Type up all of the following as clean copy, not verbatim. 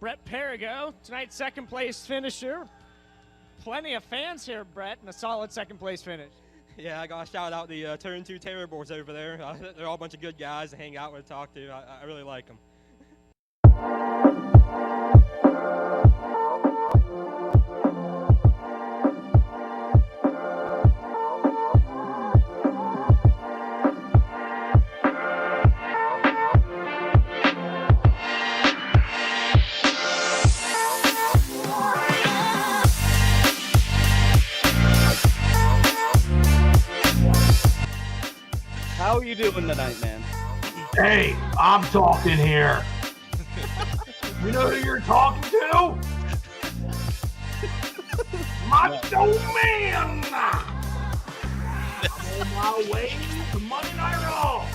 Brett Perigo, tonight's second place finisher. Plenty of fans here, Brett, and a solid second place finish. Yeah, I got to shout out the Turn 2 Terribles over there. They're all a bunch of good guys to hang out with, talk to. I really like them. How are you doing tonight, man? Hey, I'm talking here. You know who you're talking to? Macho Man! I'm on my way to Monday Night Raw.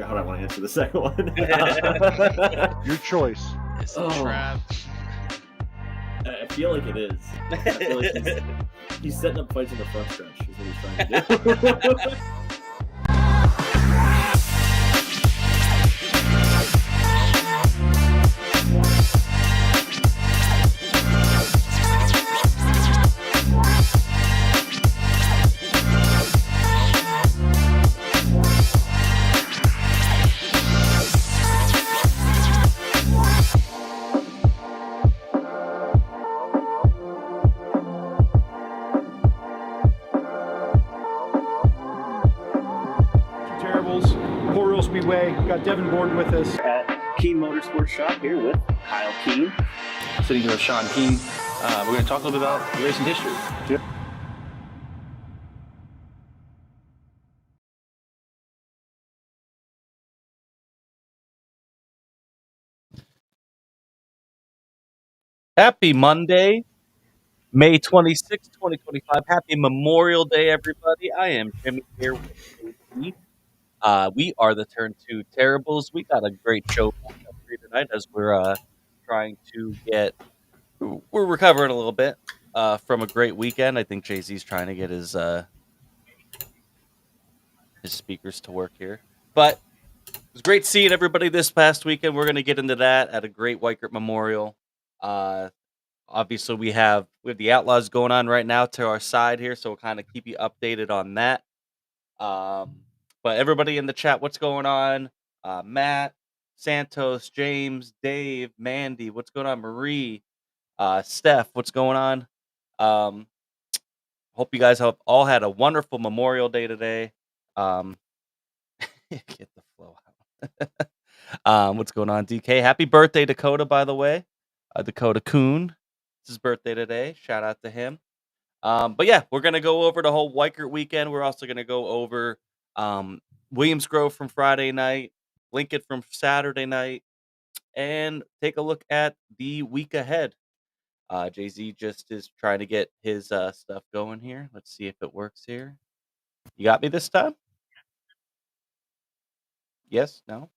How do I want to answer the second one? Your choice. It's a trap. I feel like it is. I feel like he's setting up fights in the front stretch is what he's trying to do. Port Royal Speedway. Got Devin Gordon with us. At Keen Motorsports Shop here with Kyle Keen. Sitting here with Sean Keen. We're going to talk a little bit about racing history. Yep. Happy Monday, May 26, 2025. Happy Memorial Day, everybody. I am Jimmy here with JP. We are the Turn 2 Terribles. We got a great show for you tonight as we're trying to we're recovering a little bit from a great weekend. I think Jay-Z's trying to get his speakers to work here. But it was great seeing everybody this past weekend. We're going to get into that at a great Weikert Memorial. Obviously, we have the Outlaws going on right now to our side here, so we'll kind of keep you updated on that. But everybody in the chat, what's going on? Matt, Santos, James, Dave, Mandy, what's going on? Marie, Steph, what's going on? Hope you guys have all had a wonderful Memorial Day today. Get the flow out. What's going on, DK? Happy birthday, Dakota, by the way. Dakota Kuhn. It's his birthday today. Shout out to him. But yeah, we're going to go over the whole Weikert weekend. We're also going to go over Williams Grove from Friday night, Lincoln from Saturday night, and take a look at the week ahead. Jay-Z just is trying to get his stuff going here. Let's see if it works here. You got me this time? Yes? No?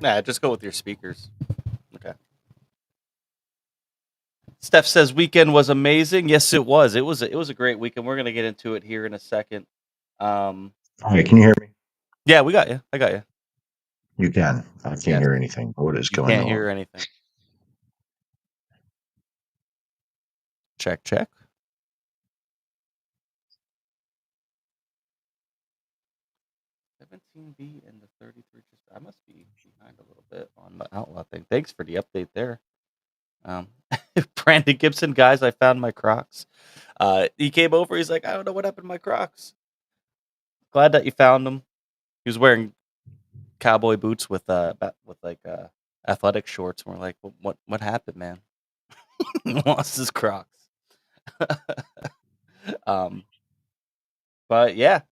Nah, just go with your speakers. Okay. Steph says weekend was amazing. Yes, it was. It was a great weekend. We're gonna get into it here in a second. Okay, can you hear me? Yeah, we got you. I got you. You can. I can't hear anything. What is going on? Can't hear anything. Check. 17B and the 33. I must be behind a little bit on the Outlaw thing. Thanks for the update there. Brandon Gibson, guys, I found my Crocs. He came over. He's like, I don't know what happened to my Crocs. glad that you found him. He was wearing cowboy boots with athletic shorts. And we're like, what happened, man? He lost his Crocs. um, but yeah,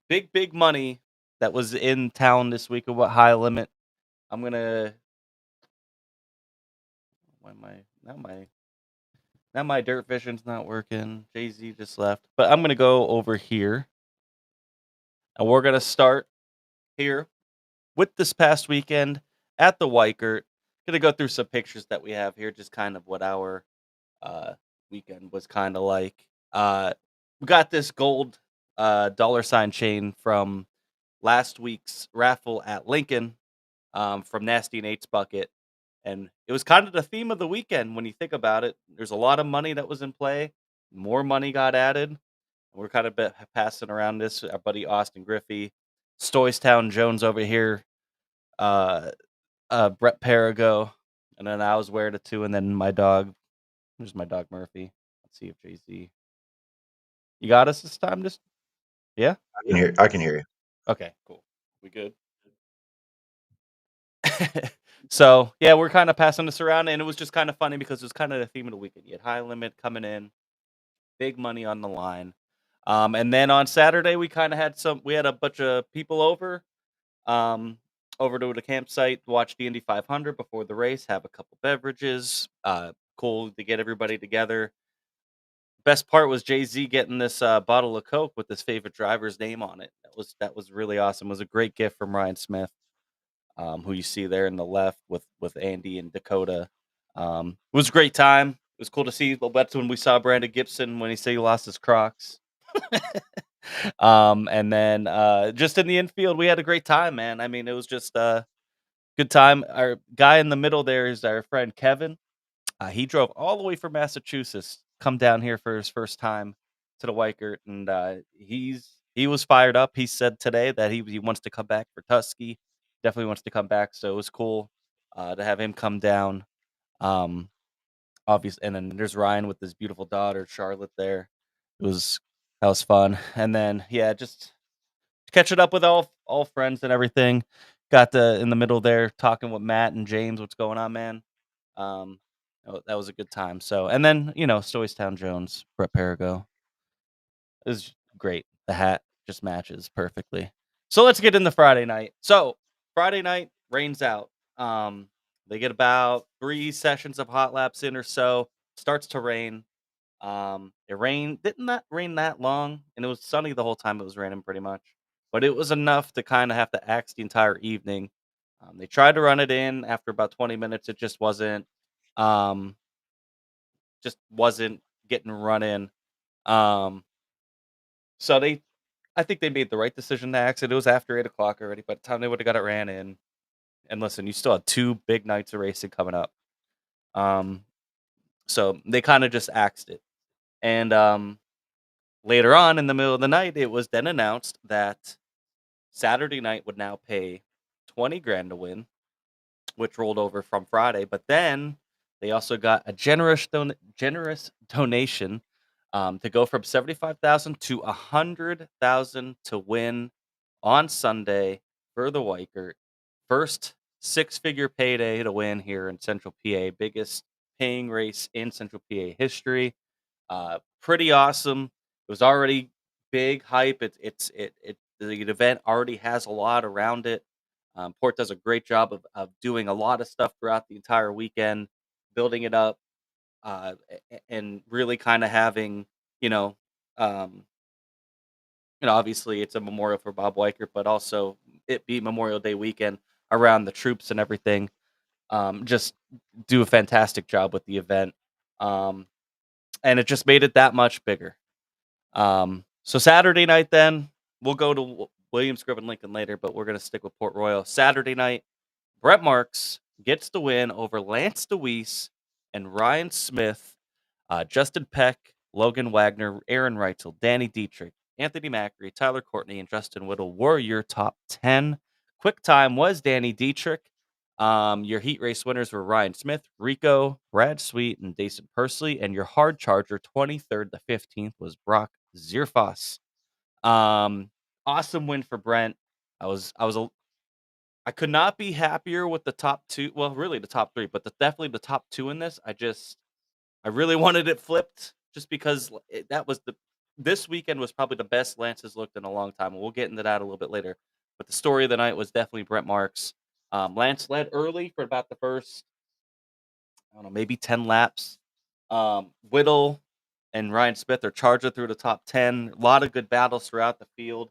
big money that was in town this week. Of what high limit? I'm gonna. Why am I now my dirt vision's not working. Jay-Z just left, but I'm gonna go over here, and we're gonna start here with this past weekend at the Weikert. Gonna go through some pictures that we have here, just kind of what our weekend was kind of like. We got this gold $ chain from last week's raffle at Lincoln from Nasty Nate's bucket. And it was kind of the theme of the weekend when you think about it. There's a lot of money that was in play. More money got added. We're kind of passing around this. Our buddy Austin Griffey, Stoystown Jones over here, Brett Perigo, and then I was wearing it too. And then my dog, there's my dog Murphy. Let's see if Jay-Z. You got us this time? Yeah? I can hear you. Okay, cool. We good? So, yeah, we're kind of passing this around, and it was just kind of funny because it was kind of the theme of the weekend. You had high limit coming in, big money on the line. And then on Saturday, we kind of had a bunch of people over to the campsite to watch the Indy 500 before the race, have a couple beverages. Cool to get everybody together. Best part was Jay-Z getting this bottle of Coke with his favorite driver's name on it. That was really awesome. It was a great gift from Ryan Smith, who you see there in the left with Andy and Dakota. It was a great time. It was cool to see. But that's when we saw Brandon Gibson when he said he lost his Crocs. And then just in the infield, we had a great time, man. I mean, it was just a good time. Our guy in the middle there is our friend Kevin. He drove all the way from Massachusetts, come down here for his first time to the Weikert, and he was fired up. He said today that he wants to come back for Tusky. Definitely wants to come back. So it was cool to have him come down. Obviously, and then there's Ryan with his beautiful daughter Charlotte there. That was fun. And then just catching up with all friends and everything. Got in the middle there talking with Matt and James. What's going on, man? That was a good time. So, and then Stoystown Jones, Brett Perigo. It was great. The hat just matches perfectly. So let's get into Friday night. So Friday night, rains out. They get about 3 sessions of hot laps in or so. Starts to rain. Did not rain that long, and it was sunny the whole time it was raining pretty much. But it was enough to kind of have to axe the entire evening. They tried to run it in after about 20 minutes. It just wasn't getting run in. So I think they made the right decision to axe it. It was after 8 o'clock already. By the time they would have got it ran in, and listen, you still had 2 big nights of racing coming up. So they kind of just axed it. And later on in the middle of the night, it was then announced that Saturday night would now pay $20,000 to win, which rolled over from Friday. But then they also got a generous donation to go from $75,000 to $100,000 to win on Sunday for the Weikert. First 6-figure payday to win here in Central PA. Biggest paying race in Central PA history. Pretty awesome. It was already big hype. The event already has a lot around it. Port does a great job of doing a lot of stuff throughout the entire weekend, building it up, and really kind of having, obviously it's a memorial for Bob Weikert, but also it be Memorial Day weekend around the troops and everything. Just do a fantastic job with the event. And it just made it that much bigger. So Saturday night, then we'll go to Williamsgrove and Lincoln later, but we're going to stick with Port Royal. Saturday night, Brett Marks gets the win over Lance DeWeese and Ryan Smith, Justin Peck, Logan Wagner, Aaron Reitzel, Danny Dietrich, Anthony Macri, Tyler Courtney, and Justin Whittle were your top 10. Quick time was Danny Dietrich. Your heat race winners were Ryan Smith, Rico, Brad Sweet, and Dason Pursley. And your hard charger, 23rd to 15th, was Brock Zierfoss. Awesome win for Brent. I could not be happier with the top two. Well, really the top three, but definitely the top two in this. I really wanted it flipped just because this weekend was probably the best Lance has looked in a long time. And we'll get into that a little bit later. But the story of the night was definitely Brent Marks. Lance led early for about the first, I don't know, maybe 10 laps. Whittle and Ryan Smith are charging through the top 10. A lot of good battles throughout the field.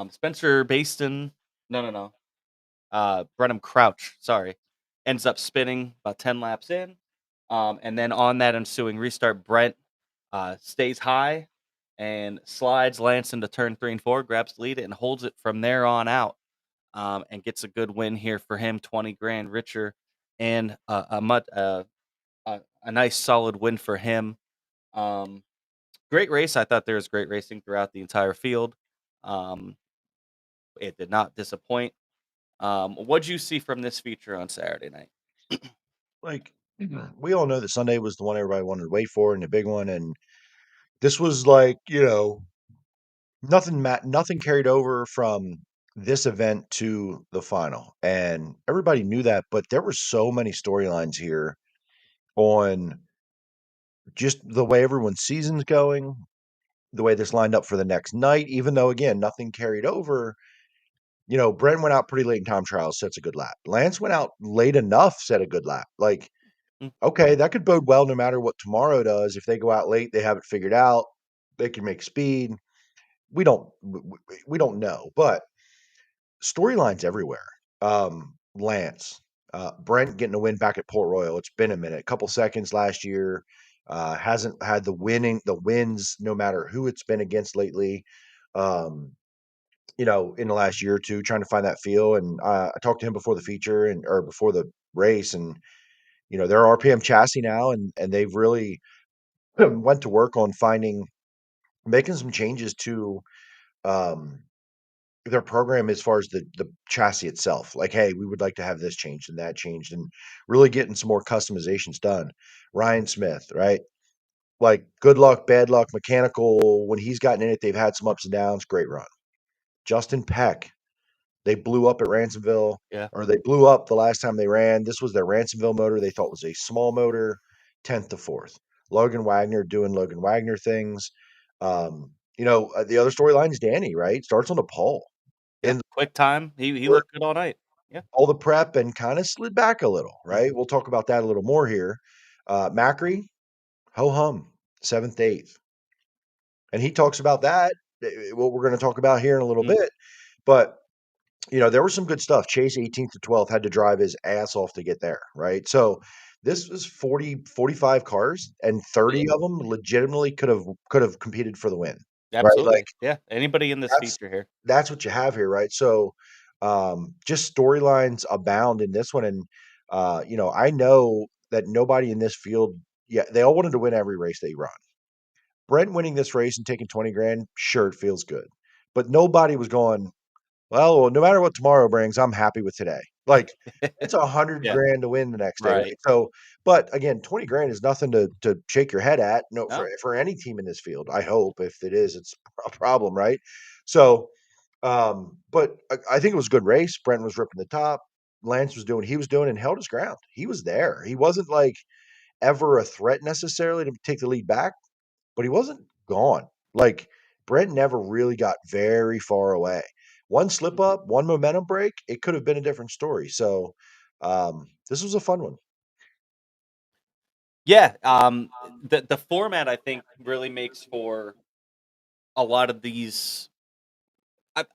Spencer Baston, no. Brenham Crouch, sorry, ends up spinning about 10 laps in. And then on that ensuing restart, Brent stays high and slides Lance into turn 3 and 4, grabs the lead, and holds it from there on out. And gets a good win here for him, 20 grand richer, and a nice solid win for him. Great race. I thought there was great racing throughout the entire field. It did not disappoint. What'd you see from this feature on Saturday night? Like, we all know that Sunday was the one everybody wanted to wait for and the big one, and this was like, nothing carried over from this event to the final, and everybody knew that, but there were so many storylines here on just the way everyone's season's going, the way this lined up for the next night, even though, again, nothing carried over. Brent went out pretty late in time trials, sets a good lap. Lance went out late enough, set a good lap. Like, Mm. okay, that could bode well no matter what tomorrow does. If they go out late, they have it figured out. They can make speed. We don't we don't know, but storylines everywhere. Lance, Brent getting a win back at Port Royal. It's been a minute, a couple seconds last year. Hasn't had the wins, no matter who it's been against lately. In the last year or two, trying to find that feel. And I talked to him before the feature or before the race, and they're RPM chassis now, and they've really went to work on making some changes to um, their program as far as the chassis itself. Like, hey, we would like to have this changed and that changed, and really getting some more customizations done. Ryan Smith, right? Like, good luck, bad luck, mechanical. When he's gotten in it, they've had some ups and downs. Great run. Justin Peck, they blew up at Ransomville, Yeah. or they blew up the last time they ran. This was their Ransomville motor. They thought was a small motor, 10th to 4th. Logan Wagner doing Logan Wagner things. The other storyline is Danny, right? Starts on the pole. Yeah. In Quick time. He work, looked good all night. Yeah. all the prep, and kind of slid back a little, right? We'll talk about that a little more here. Macri, ho hum, 7th, 8th. And he talks about that, what we're going to talk about here in a little bit. But there was some good stuff. Chase 18th to 12th had to drive his ass off to get there, right? So this was 45 cars, and 30 of them legitimately could have competed for the win. Absolutely. Right? Like, yeah. Anybody in this feature here. That's what you have here, right? So just storylines abound in this one. And I know that nobody in this field, they all wanted to win every race they run. Brent winning this race and taking 20 grand, sure, it feels good. But nobody was going, well, no matter what tomorrow brings, I'm happy with today. Like, it's 100 Yeah. grand to win the next day. Right. So, but again, 20 grand is nothing to shake your head at. No, No. for any team in this field. I hope. If it is, it's a problem, right? So, but I think it was a good race. Brent was ripping the top. Lance was doing what he was doing and held his ground. He was there. He wasn't like ever a threat necessarily to take the lead back, but he wasn't gone. Like, Brent never really got very far away. One slip up, one momentum break, it could have been a different story. So this was a fun one. Yeah. The format, I think, really makes for a lot of these.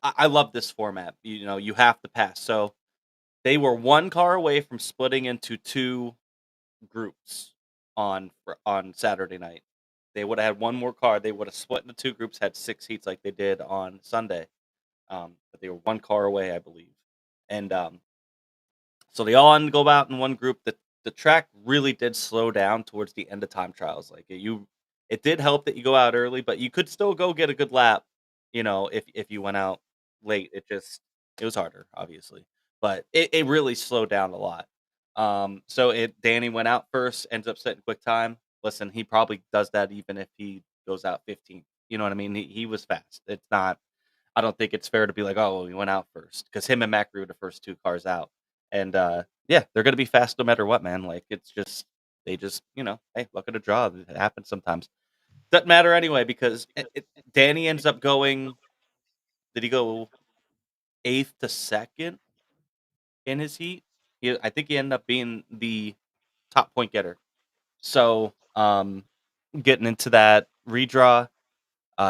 I love this format. You have to pass. So they were one car away from splitting into two groups on Saturday night. They would have had one more car. They would have split into two groups, had 6 heats like they did on Sunday. But they were one car away, I believe. And so they all go out in one group. The track really did slow down towards the end of time trials. Like it did help that you go out early, but you could still go get a good lap. If you went out late, it was harder, obviously. But it really slowed down a lot. So Danny went out first, ends up setting quick time. Listen, he probably does that even if he goes out 15th. You know what I mean? He was fast. It's not I don't think it's fair to be like, oh, well, we went out first, because him and Macri were the first 2 cars out. And yeah, they're going to be fast no matter what, man. Like, it's just, they just, hey, luck of the draw. It happens sometimes. Doesn't matter anyway, because Danny ends up going, did he go 8th to 2nd in his heat? I think he ended up being the top point getter. So, getting into that redraw,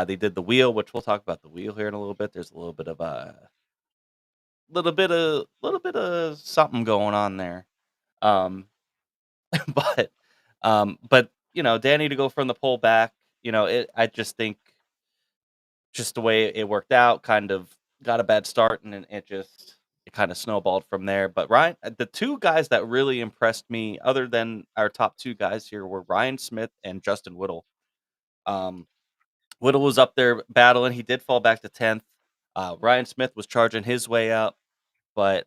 they did the wheel, which we'll talk about the wheel here in a little bit. There's a little bit of something going on there. but Danny to go from the pole back, I just think just the way it worked out, kind of got a bad start, and then it kind of snowballed from there. But Ryan, the 2 guys that really impressed me, other than our top 2 guys here, were Ryan Smith and Justin Whittle. Whittle was up there battling. He did fall back to 10th. Ryan Smith was charging his way up, but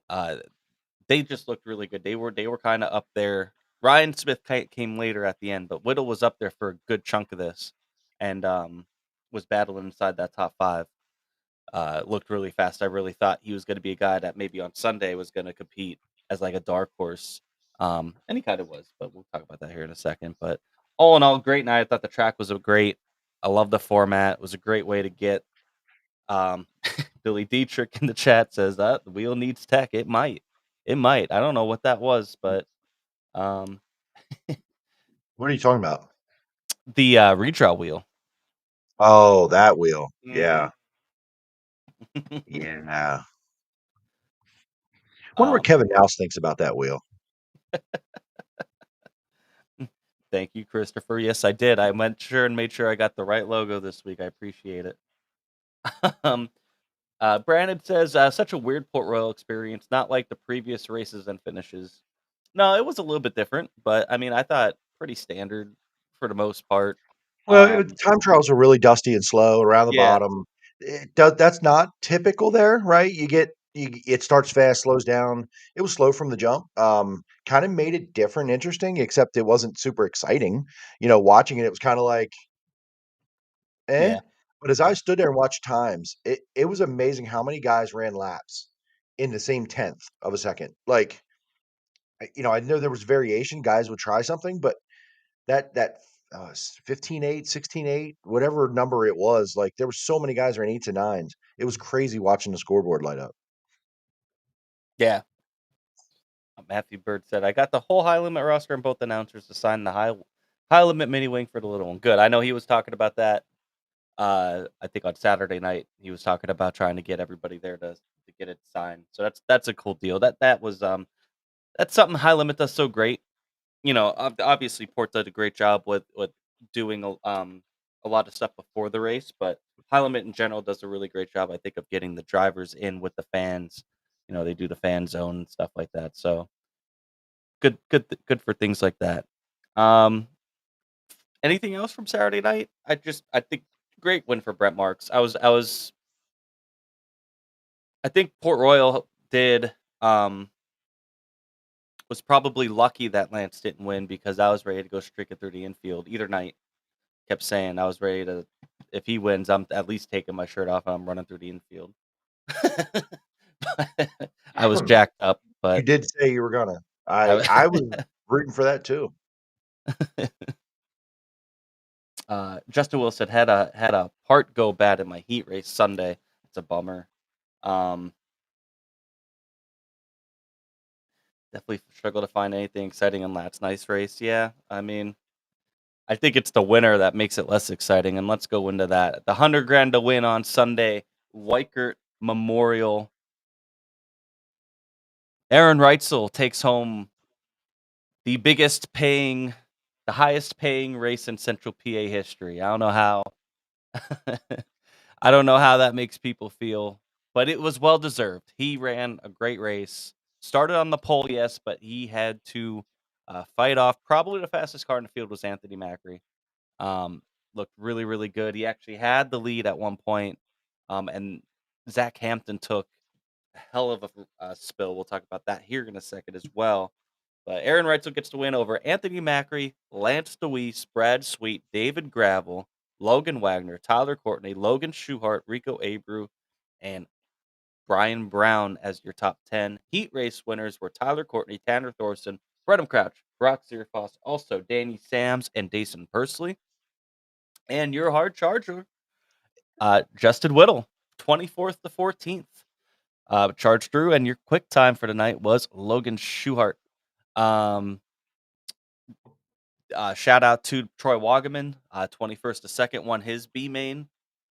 they just looked really good. They were kind of up there. Ryan Smith came later at the end, but Whittle was up there for a good chunk of this, and was battling inside that top 5. Looked really fast. I really thought he was going to be a guy that maybe on Sunday was going to compete as like a dark horse, and he kind of was. But we'll talk about that here in a second. But all in all, great night. I thought the track was great. I love the format. It was a great way to get. Billy Dietrich in the chat says that the wheel needs tech. It might. I don't know what that was, but What are you talking about? the redraw wheel. Oh, that wheel. Yeah. Mhm. Yeah. Wonder what Kevin House thinks about that wheel. Thank you, Christopher. Yes, I did. I made sure I got the right logo this week. I appreciate it. Brandon says, such a weird Port Royal experience, not like the previous races and finishes. No, it was a little bit different, but I mean, I thought pretty standard for the most part. Well, time trials are really dusty and slow around the Yeah. bottom. That's not typical there, right? It starts fast, slows down. It was slow from the jump. Kind of made it different, interesting, except it wasn't super exciting. Watching it was kind of like, eh. Yeah. But as I stood there and watched times, it was amazing how many guys ran laps in the same tenth of a second. Like, I know there was variation. Guys would try something, but that 15-8, 16-8, whatever number it was, like there were so many guys ran 8s and 9s. It was crazy watching the scoreboard light up. Yeah. Matthew Bird said, I got the whole high limit roster and both announcers to sign the high limit mini wing for the little one. Good. I know he was talking about that. I think on Saturday night he was talking about trying to get everybody there to get it signed. So that's a cool deal. That was that's something high limit does so great. Obviously Port did a great job with doing a lot of stuff before the race, but high limit in general does a really great job, I think, of getting the drivers in with the fans. They do the fan zone and stuff like that. So good for things like that. Anything else from Saturday night? I think great win for Brett Marks. I think Port Royal was probably lucky that Lance didn't win, because I was ready to go streaking through the infield either night. Kept saying I was ready to, if he wins, I'm at least taking my shirt off and I'm running through the infield. I was jacked up, but You did say you were gonna. I was rooting for that too. Justin Wilson had a part go bad in my heat race Sunday. It's a bummer. Definitely struggle to find anything exciting in last night's race. Yeah, I mean, I think it's the winner that makes it less exciting, and let's go into that. The $100,000 to win on Sunday, Weikert Memorial. Aaron Reitzel takes home the highest paying race in Central PA history. I don't know how. I don't know how that makes people feel, but it was well deserved. He ran a great race. Started on the pole, yes, but he had to fight off. Probably the fastest car in the field was Anthony Macri. Looked really, really good. He actually had the lead at one point, and Zach Hampton took a hell of a spill. We'll talk about that here in a second as well. But Aaron Reitzel gets to win over Anthony Macri, Lance DeWeese, Brad Sweet, David Gravel, Logan Wagner, Tyler Courtney, Logan Schuhart, Rico Abreu, and Brian Brown as your top 10. Heat race winners were Tyler Courtney, Tanner Thorson, Bredham Crouch, Brock Zierfoss, also Danny Sams and Dason Pursley. And your hard charger, Justin Whittle, 24th to 14th. Charged through, and your quick time for tonight was Logan Schuhart. Shout out to Troy Wagaman, 21st to 2nd, won his B main,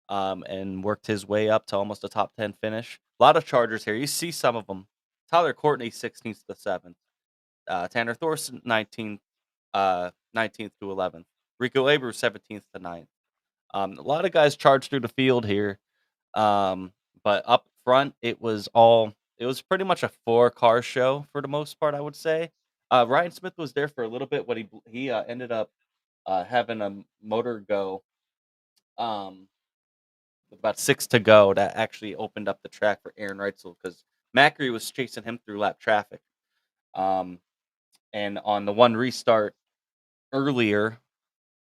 and worked his way up to almost a top 10 finish. A lot of Chargers here. You see some of them. Tyler Courtney, 16th to 7th. Tanner Thorson, 19th to 11th. Rico Abreu, 17th to 9th. A lot of guys charged through the field here. But up front, it was pretty much a 4-car show for the most part, I would say. Ryan Smith was there for a little bit, but he ended up having a motor go with about 6 to go. That actually opened up the track for Aaron Reitzel because Macri was chasing him through lap traffic. And on the one restart earlier,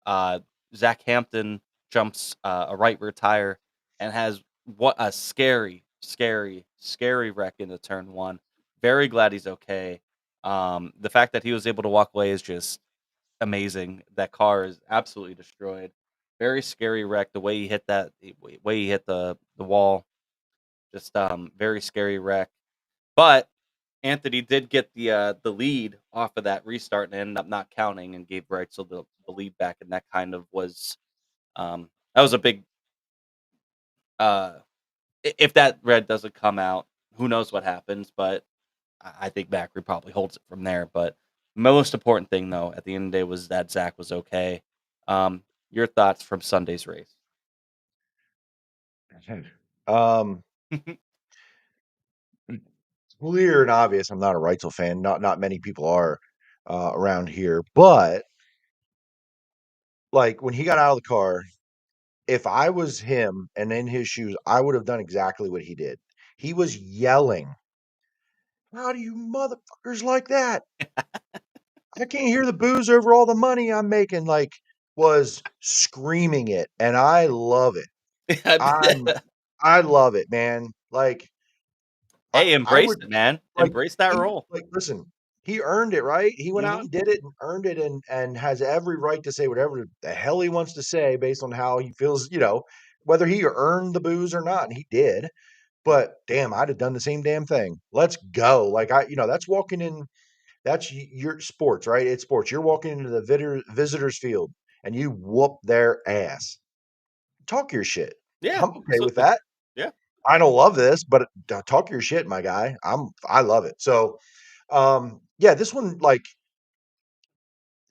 Zach Hampton jumps a right rear tire and has what a scary wreck into turn 1. Very glad he's okay. The fact that he was able to walk away is just amazing. That car is absolutely destroyed. Very scary wreck. The way he hit the wall, just very scary wreck. But Anthony did get the lead off of that restart and ended up not counting and gave Reitzel the lead back, and that kind of was that was a big. If that red doesn't come out, who knows what happens? But I think Macri probably holds it from there. But most important thing, though, at the end of the day, was that Zach was okay. Your thoughts from Sunday's race? Clear and obvious. I'm not a Reitzel fan. Not many people are around here, but like when he got out of the car, if I was him and in his shoes, I would have done exactly what he did. He was yelling, "How do you motherfuckers like that? I can't hear the boos over all the money I'm making." Like, was screaming it, and I love it. I love it, man. Like, Hey, I embrace would it, man. like Embrace that role. listen, he earned it, right? He went out Mhm. and did it and earned it and has every right to say whatever the hell he wants to say based on how he feels, whether he earned the booze or not, and he did. But damn, I'd have done the same damn thing. Let's go. Like that's walking in. That's your sports, right? It's sports. You're walking into the visitors field and you whoop their ass. Talk your shit. Yeah, I'm okay with absolutely. that. Yeah. I don't love this, but talk your shit, my guy. I love it. So, yeah, this one, like,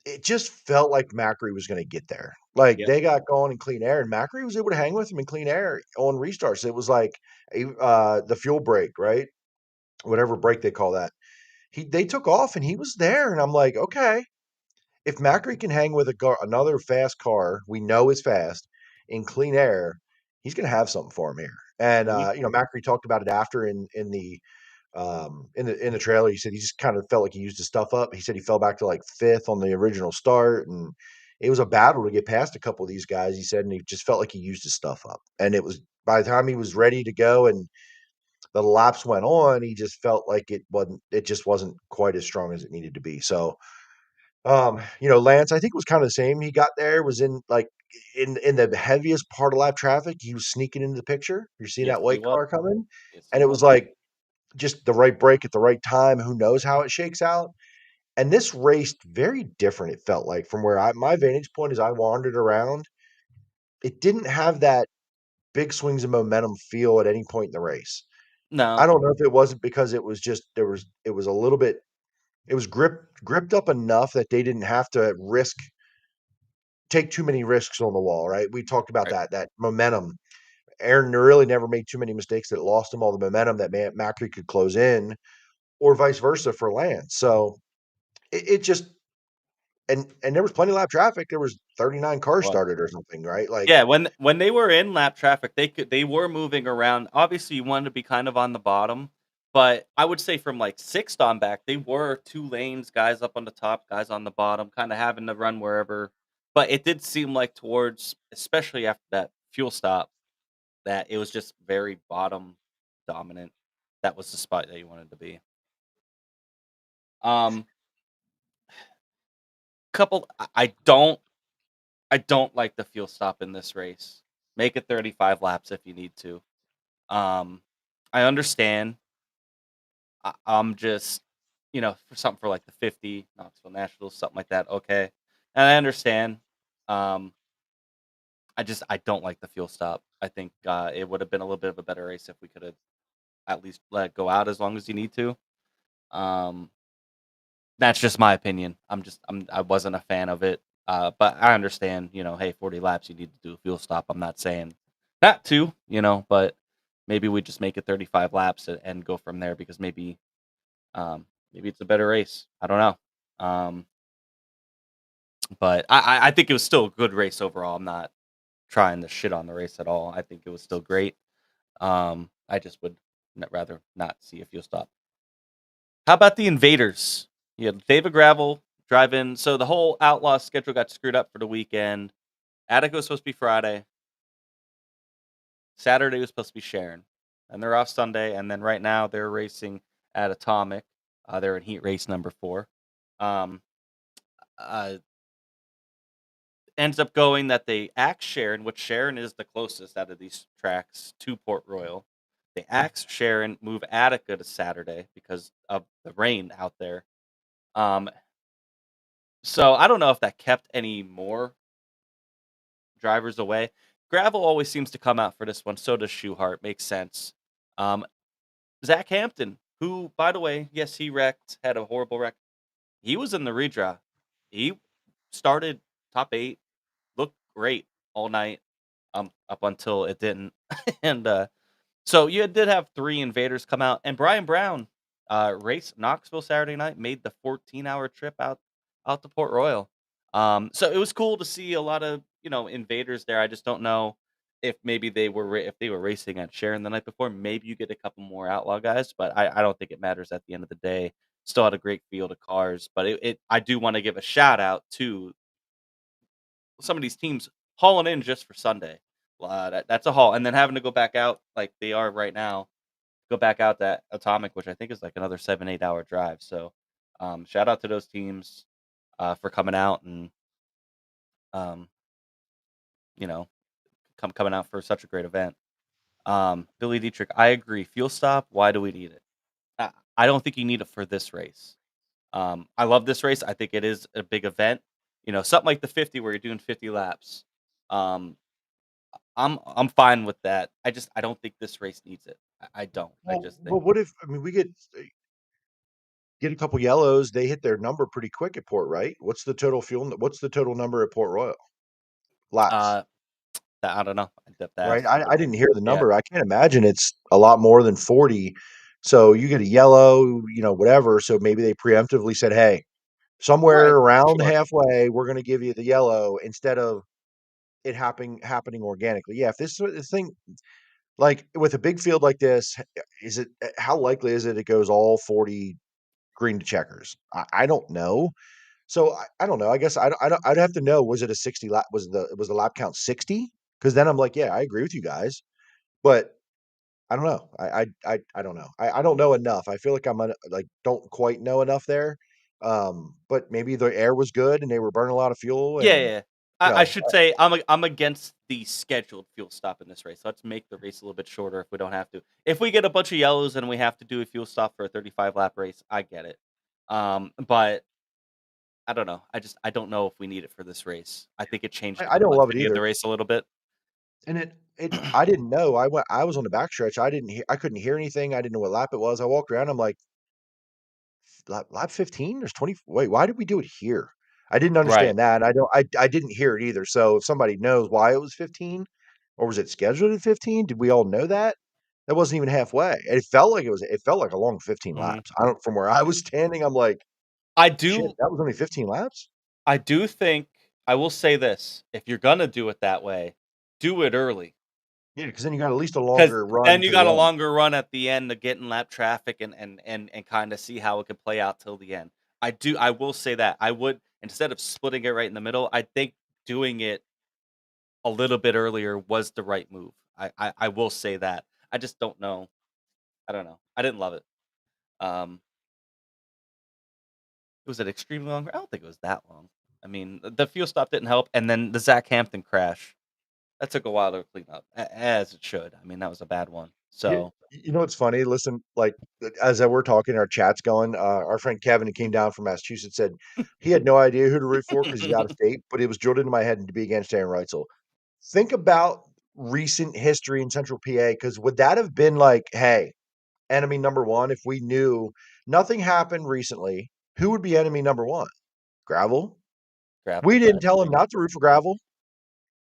it just felt like Macri was going to get there. Like Yep. they got going in clean air, and Macri was able to hang with him in clean air on restarts. It was like the fuel break, right? Whatever break they call that. They took off, and he was there, and I'm like, okay, if Macri can hang with another fast car, we know is fast in clean air, he's going to have something for him here. And Mhm. Macri talked about it after in the trailer. He said he just kind of felt like he used his stuff up. He said he fell back to like 5th on the original start, and it was a battle to get past a couple of these guys. He said, and he just felt like he used his stuff up. And it was by the time he was ready to go and the laps went on, he just felt like it just wasn't quite as strong as it needed to be. So, Lance, I think was kind of the same. He got there, was in like in the heaviest part of lap traffic. He was sneaking into the picture. You're seeing Yes, that he white was. car coming, Yes, he and it was. was like just the right break at the right time. Who knows how it shakes out? And this raced very different. It felt like from where my vantage point as I wandered around, it didn't have that big swings of momentum feel at any point in the race. I No. don't know if it wasn't because it was just it was a little bit it was gripped up enough that they didn't have to take too many risks on the wall, right? We talked about Right. that momentum. Aaron really never made too many mistakes that lost him all the momentum that Macri could close in, or vice versa for Lance. So it just and there was plenty of lap traffic. There was 39 cars Well, started or something, right? Like, yeah, when they were in lap traffic, they were moving around. Obviously, you wanted to be kind of on the bottom, but I would say from like 6th on back, they were 2 lanes, guys up on the top, guys on the bottom, kind of having to run wherever. But it did seem like towards, especially after that fuel stop, that it was just very bottom dominant. That was the spot that you wanted to be. Um, I don't like the fuel stop in this race. Make it 35 laps if you need to. I understand. I'm just, for something for like the 50 Knoxville Nationals, something like that. Okay, and I understand. Um, I don't like the fuel stop. I think it would have been a little bit of a better race if we could have at least let it go out as long as you need to. That's just my opinion. I wasn't a fan of it. But I understand, hey, 40 laps, you need to do a fuel stop. I'm not saying not to, but maybe we just make it 35 laps and go from there because maybe it's a better race. I don't know. But I think it was still a good race overall. I'm not trying to shit on the race at all. I think it was still great. I just would rather not see a fuel stop. How about the Invaders? You had David Gravel drive in. So the whole Outlaw schedule got screwed up for the weekend. Attica was supposed to be Friday. Saturday was supposed to be Sharon. And they're off Sunday. And then right now they're racing at Atomic. They're in heat race number 4. Ends up going that they axe Sharon, which Sharon is the closest out of these tracks to Port Royal. They axe Sharon, move Attica to Saturday because of the rain out there. So I don't know if that kept any more drivers away. Gravel always seems to come out for this one. So does Shoehart. Makes sense. Zach Hampton, who, by the way, yes, he wrecked, had a horrible wreck. He was in the redraw. He started top 8, looked great all night, up until it didn't. And so you did have 3 Invaders come out, and Brian Brown raced Knoxville Saturday night, made the 14-hour trip out to Port Royal. So it was cool to see a lot of Invaders there. I just don't know if maybe they were racing at Sharon the night before. Maybe you get a couple more Outlaw guys, but I don't think it matters at the end of the day. Still had a great field of cars, but I do want to give a shout out to some of these teams hauling in just for Sunday. That's a haul, and then having to go back out like they are right now, go back out that Atomic, which I think is like another 7-8 hour drive. So, shout out to those teams for coming out and coming out for such a great event. Billy Dietrich, I agree. Fuel stop. Why do we need it? I don't think you need it for this race. I love this race. I think it is a big event. Something like the 50 where you're doing 50 laps. I'm fine with that. I don't think this race needs it. I don't. I just think. Well, what if we get a couple yellows? They hit their number pretty quick at Port, right? What's the total fuel? What's the total number at Port Royal? Laps. I don't know. Right. I didn't hear the Yeah. number. I can't imagine it's a lot more than 40. So you get a yellow, whatever. So maybe they preemptively said, hey, somewhere around halfway, we're going to give you the yellow instead of it happening organically. Yeah. If this thing, like with a big field like this, how likely is it goes all 40 green to checkers? I don't know. So I don't know. I guess I'd have to know. Was it a 60 lap? Was the lap count 60? Because then I'm like, yeah, I agree with you guys, but I don't know. I don't know. I don't know enough. I feel like I'm don't quite know enough there. But maybe the air was good and they were burning a lot of fuel. And, Yeah. I should say I'm against the scheduled fuel stop in this race. Let's make the race a little bit shorter if we don't have to. If we get a bunch of yellows and we have to do a fuel stop for a 35 lap race, I get it. But I don't know. I don't know if we need it for this race. I think it changed. I don't love it either. The race a little bit. And I didn't know. I was on the backstretch. I couldn't hear anything. I didn't know what lap it was. I walked around. I'm like, lap 15. There's 20. Wait, why did we do it here? I didn't understand that. I didn't hear it either. So if somebody knows why it was 15, or was it scheduled at 15? Did we all know that? That wasn't even halfway. It felt like a long 15 laps. From where I was standing, I'm like, shit, that was only 15 laps. I do think I will say this: if you're gonna do it that way, do it early. Yeah, because then you got at least a longer run. Then you got a longer run at the end to get in lap traffic and kind of see how it could play out till the end. I will say that I would, instead of splitting it right in the middle, I think doing it a little bit earlier was the right move. I will say that. I just don't know I don't know. I didn't love it. Was it extremely long? I don't think it was that long. I mean, the fuel stop didn't help, and then the Zach Hampton crash. That took a while to clean up, as it should. I mean, that was a bad one. You, So you know what's funny? Listen, like as we're talking, our chat's going. Our friend Kevin, who came down from Massachusetts, said he had no idea who to root for because he's out of state, but it was drilled into my head to be against Aaron Reitzel. Think about recent history in Central PA, because would that have been like, hey, enemy number one if we knew nothing happened recently? Who would be enemy number one? Gravel. Gravel, We didn't right? tell him not to root for Gravel.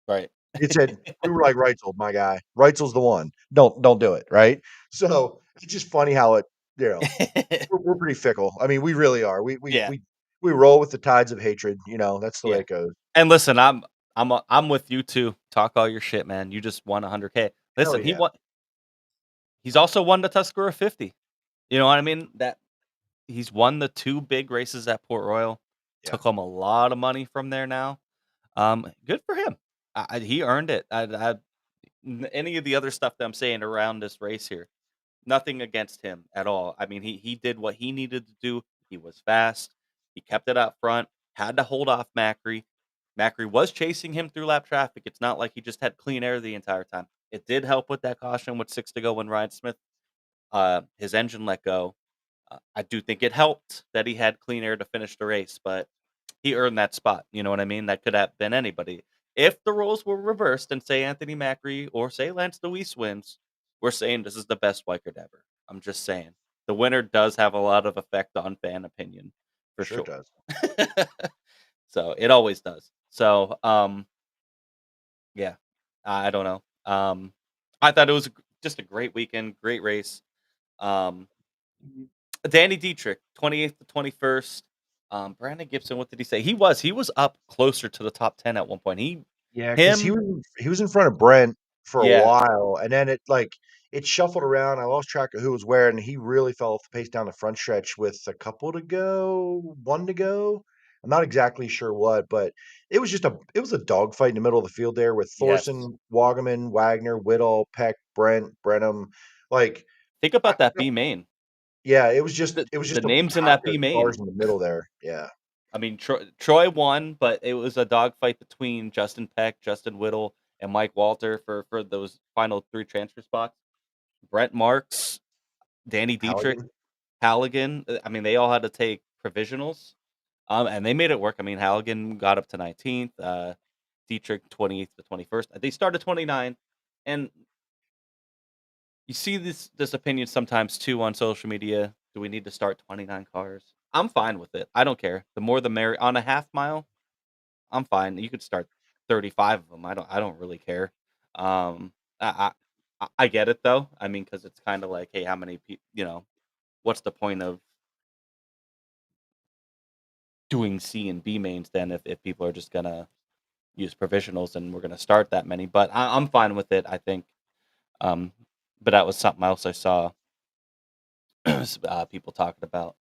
Right. It said we were like Reitzel, my guy. Reitzel's the one. Don't do it, right? So it's just funny how it, you know, we're pretty fickle. I mean, we really are. Yeah. We roll with the tides of hatred. You know, that's the way Yeah. it goes. And listen, I'm with you too. Talk all your shit, man. You just won 100K. Hell Listen, he yeah. won. He's also won the Tuscarora 50. You know what I mean? That he's won the 2 big races at Port Royal. Yeah. Took home a lot of money from there now. Good for him. He earned it. Any of the other stuff that I'm saying around this race here, nothing against him at all. I mean, he did what he needed to do. He was fast. He kept it up front. Had to hold off Macri. Macri was chasing him through lap traffic. It's not like he just had clean air the entire time. It did help with that caution with 6 to go when Ryan Smith, his engine let go. I do think it helped that he had clean air to finish the race, but he earned that spot. You know what I mean? That could have been anybody. If the roles were reversed and say Anthony Macri or say Lance Deweese wins, we're saying this is the best Weikert ever. I'm just saying. The winner does have a lot of effect on fan opinion, for Sure sure. does. So it always does. So yeah, I don't know. I thought it was just a great weekend, great race. Danny Dietrich, 28th to 21st. Brandon Gibson, what did he say? He was up closer to the top 10 at one point. Yeah, because Him, he was in front of Brent for a yeah, while, and then it shuffled around. I lost track of who was where, and he really fell off the pace down the front stretch with a couple to go, one to go. I'm not exactly sure what, but it was a dogfight in the middle of the field there with yes. Thorson, Wagaman, Wagner, Whittle, Peck, Brent, Brenham. Like, Think I, about that B main. yeah, The it was the just a names in pack that B of cars main. in the middle there. Yeah, I mean, Troy won, but it was a dogfight between Justin Peck, Justin Whittle, and Mike Walter for those final 3 transfer spots. Brent Marks, Danny Dietrich, Halligan. Halligan. I mean, they all had to take provisionals, and they made it work. I mean, Halligan got up to 19th, Dietrich 28th to 21st. They started 29, and you see this opinion sometimes too on social media. Do we need to start 29 cars? I'm fine with it. I don't care. The more the merrier. On a half mile, I'm fine. You could start 35 of them. I don't really care. I get it though. I mean, because it's kind of like, hey, how many people? What's the point of doing C and B mains then if people are just gonna use provisionals and we're gonna start that many? But I'm fine with it. I think. But that was something else I saw people talking about.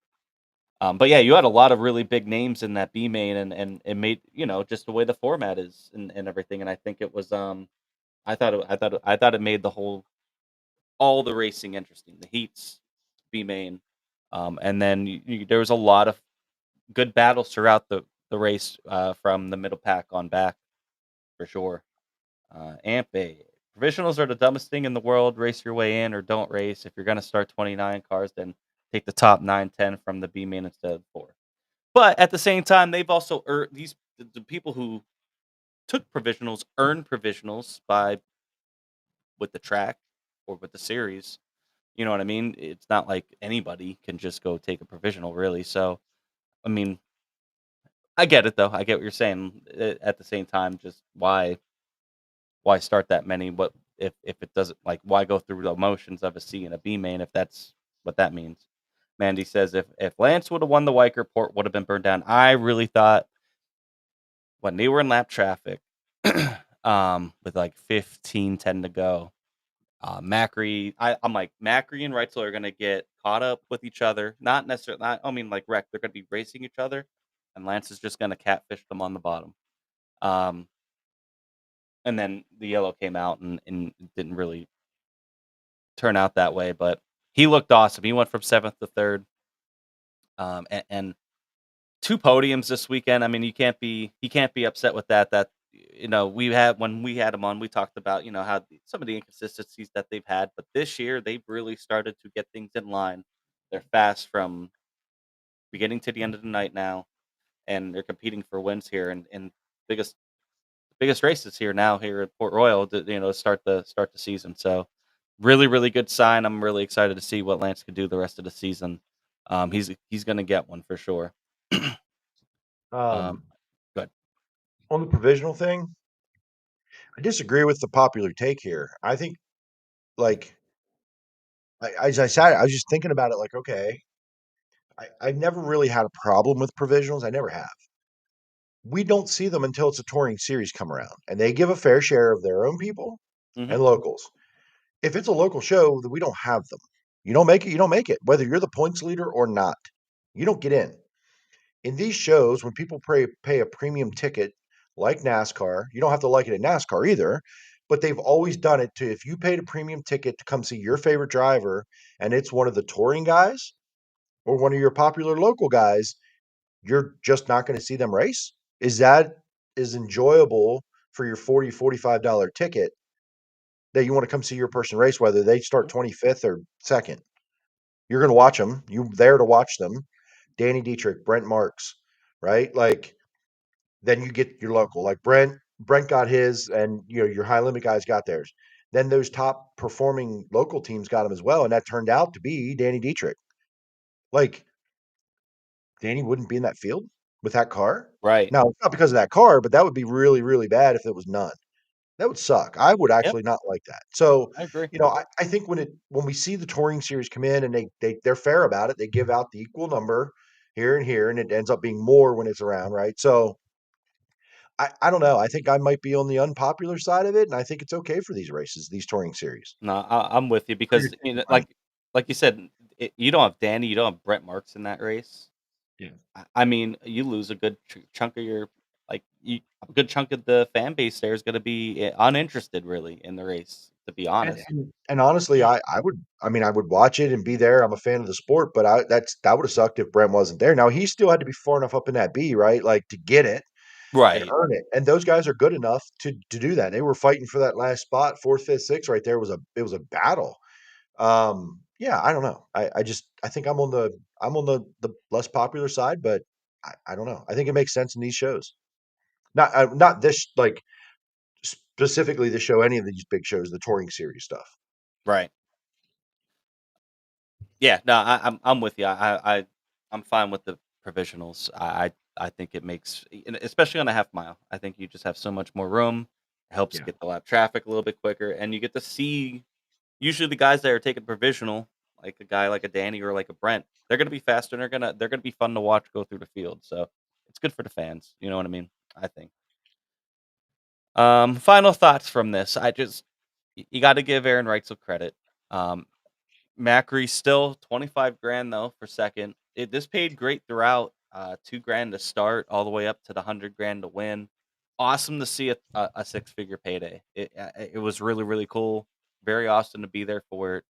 But yeah, you had a lot of really big names in that B main, and it made just the way the format is and everything. And I think it was I thought it made all the racing interesting. The heats, B main, and then there was a lot of good battles throughout the race from the middle pack on back for sure. Amp A. Provisionals are the dumbest thing in the world. Race your way in or don't race. If you're going to start 29 cars, then take the top 9, 10 from the B main instead of 4. But at the same time, they've also earned the people who took provisionals earned provisionals with the track or with the series. You know what I mean? It's not like anybody can just go take a provisional, really. So, I mean, I get it though. I get what you're saying. At the same time, just why start that many? What if it doesn't, like, why go through the motions of a C and a B main if that's what that means? Mandy says if Lance would have won the Weikert, Port would have been burned down. I really thought when they were in lap traffic, with like 15-10 to go, Macri, I'm like, Macri and Reitzel are gonna get caught up with each other. Not necessarily, I mean, like wreck. They're gonna be racing each other, and Lance is just gonna catfish them on the bottom. And then the yellow came out and it didn't really turn out that way, but he looked awesome. He went from 7th to 3rd, and 2 podiums this weekend. I mean, you can't be upset with that. That when we had him on, we talked about how some of the inconsistencies that they've had, but this year they've really started to get things in line. They're fast from beginning to the end of the night now, and they're competing for wins here, and biggest races here at Port Royal to start the season. So really, really good sign. I'm really excited to see what Lance can do the rest of the season. He's going to get one for sure. Um, Good. on the provisional thing, I disagree with the popular take here. I think, like, as I said, I was just thinking about it. Like, okay, I've never really had a problem with provisionals. I never have. We don't see them until it's a touring series come around, and they give a fair share of their own people Mhm. and locals. If it's a local show, then we don't have them. You don't make it, you don't make it. Whether you're the points leader or not, you don't get in. In these shows, when people pay a premium ticket like NASCAR, you don't have to like it in NASCAR either, but they've always done it to if you paid a premium ticket to come see your favorite driver and it's one of the touring guys or one of your popular local guys, you're just not going to see them race. Is that as enjoyable for your $40-$45 ticket that you want to come see your person race, whether they start 25th or second? You're going to watch them. You're there to watch them. Danny Dietrich, Brent Marks, right? Like, then you get your local. Like Brent got his, and your high limit guys got theirs. Then those top performing local teams got them as well, and that turned out to be Danny Dietrich. Like, Danny wouldn't be in that field with that car. Right. Now, it's not because of that car, but that would be really, really bad if it was none. That would suck. I would Yep. actually not like that. So, I agree. I think when we see the touring series come in and they're fair about it, they give out the equal number here and here, and it ends up being more when it's around, right? So I don't know. I think I might be on the unpopular side of it, and I think it's okay for these races, these touring series. No, I'm with you because Fine. like you said, you don't have Danny, you don't have Brent Marks in that race. Yeah. I mean, you lose a good chunk of a good chunk of the fan base there is going to be uninterested really in the race, to be And honest. and honestly, I would watch it and be there. I'm a fan of the sport, but that would have sucked if Brent wasn't there. Now he still had to be far enough up in that B, right? Like to get it and Right. earn it. And those guys are good enough to do that. They were fighting for that last spot, 4th, 5th, 6th right there. It was a battle. Yeah, I don't know. I think I'm on the less popular side, but I don't know. I think it makes sense in these shows. Not this like specifically to show any of these big shows, the touring series stuff. Right. Yeah, no, I'm with you. I'm fine with the provisionals. I think it makes, especially on a half mile. I think you just have so much more room. It helps Yeah. get the lap traffic a little bit quicker, and you get to see usually the guys that are taking provisional, like a guy like a Danny or like a Brent. They're gonna be faster, and they're gonna be fun to watch go through the field. So it's good for the fans. You know what I mean? I think. Final thoughts from this. You got to give Aaron Reitzel credit. Macri still 25 grand though for second. This paid great throughout. 2 grand to start, all the way up to the 100 grand to win. Awesome to see a 6-figure payday. It was really, really cool. Very awesome to be there for it.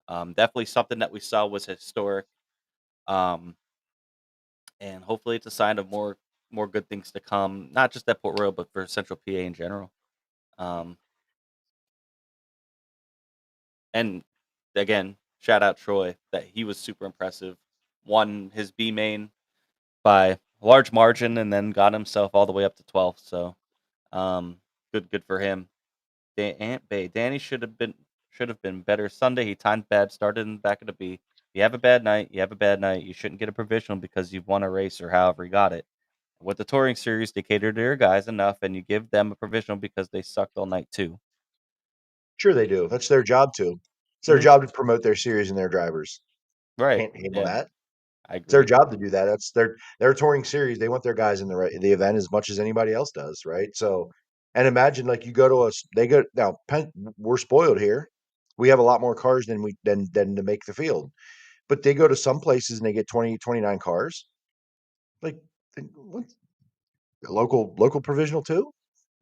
Definitely something that we saw was historic. And hopefully it's a sign of more good things to come, not just at Port Royal, but for Central PA in general. And again, shout out Troy, that he was super impressive. Won his B main by a large margin and then got himself all the way up to 12th. So good for him. Danny should have been better Sunday. He timed bad, started in the back of the B. You have a bad night, you shouldn't get a provisional because you've won a race or however you got it. With the touring series, they cater to their guys enough, and you give them a provisional because they sucked all night too. Sure they do. That's their job to. It's their Mhm. job to promote their series and their drivers. Right. Can't handle And that. I It's their agree. job to do that. That's their touring series. They want their guys in the event as much as anybody else does, right? So, and imagine like you go to us. They go now. We're spoiled here. We have a lot more cars than to make the field, but they go to some places and they get 20, 29 cars. Like what, local provisional too.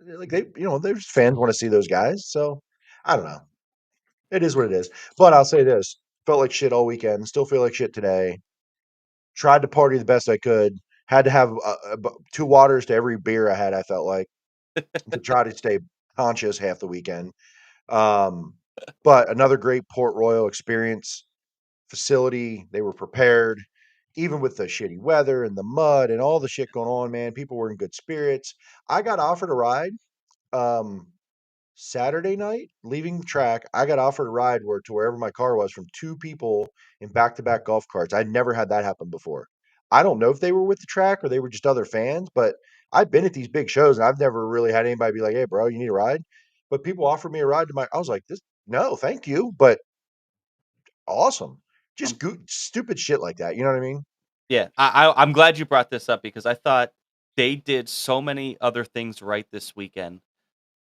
Like there's fans want to see those guys. So I don't know. It is what it is. But I'll say this: Felt like shit all weekend. Still feel like shit today. Tried to party the best I could. Had to have 2 waters to every beer I had. I felt like to try to stay conscious half the weekend. But another great Port Royal experience. Facility. They were prepared, even with the shitty weather and the mud and all the shit going on. Man, people were in good spirits. I got offered a ride. Um, Saturday night, leaving the track, I got offered a ride to wherever my car was from 2 people in back-to-back golf carts. I'd never had that happen before. I don't know if they were with the track or they were just other fans, but I've been at these big shows and I've never really had anybody be like, "Hey, bro, you need a ride?" But people offered me a ride to my. I was like, "This, no, thank you," but awesome. Just stupid shit like that. You know what I mean? Yeah, I'm glad you brought this up because I thought they did so many other things right this weekend.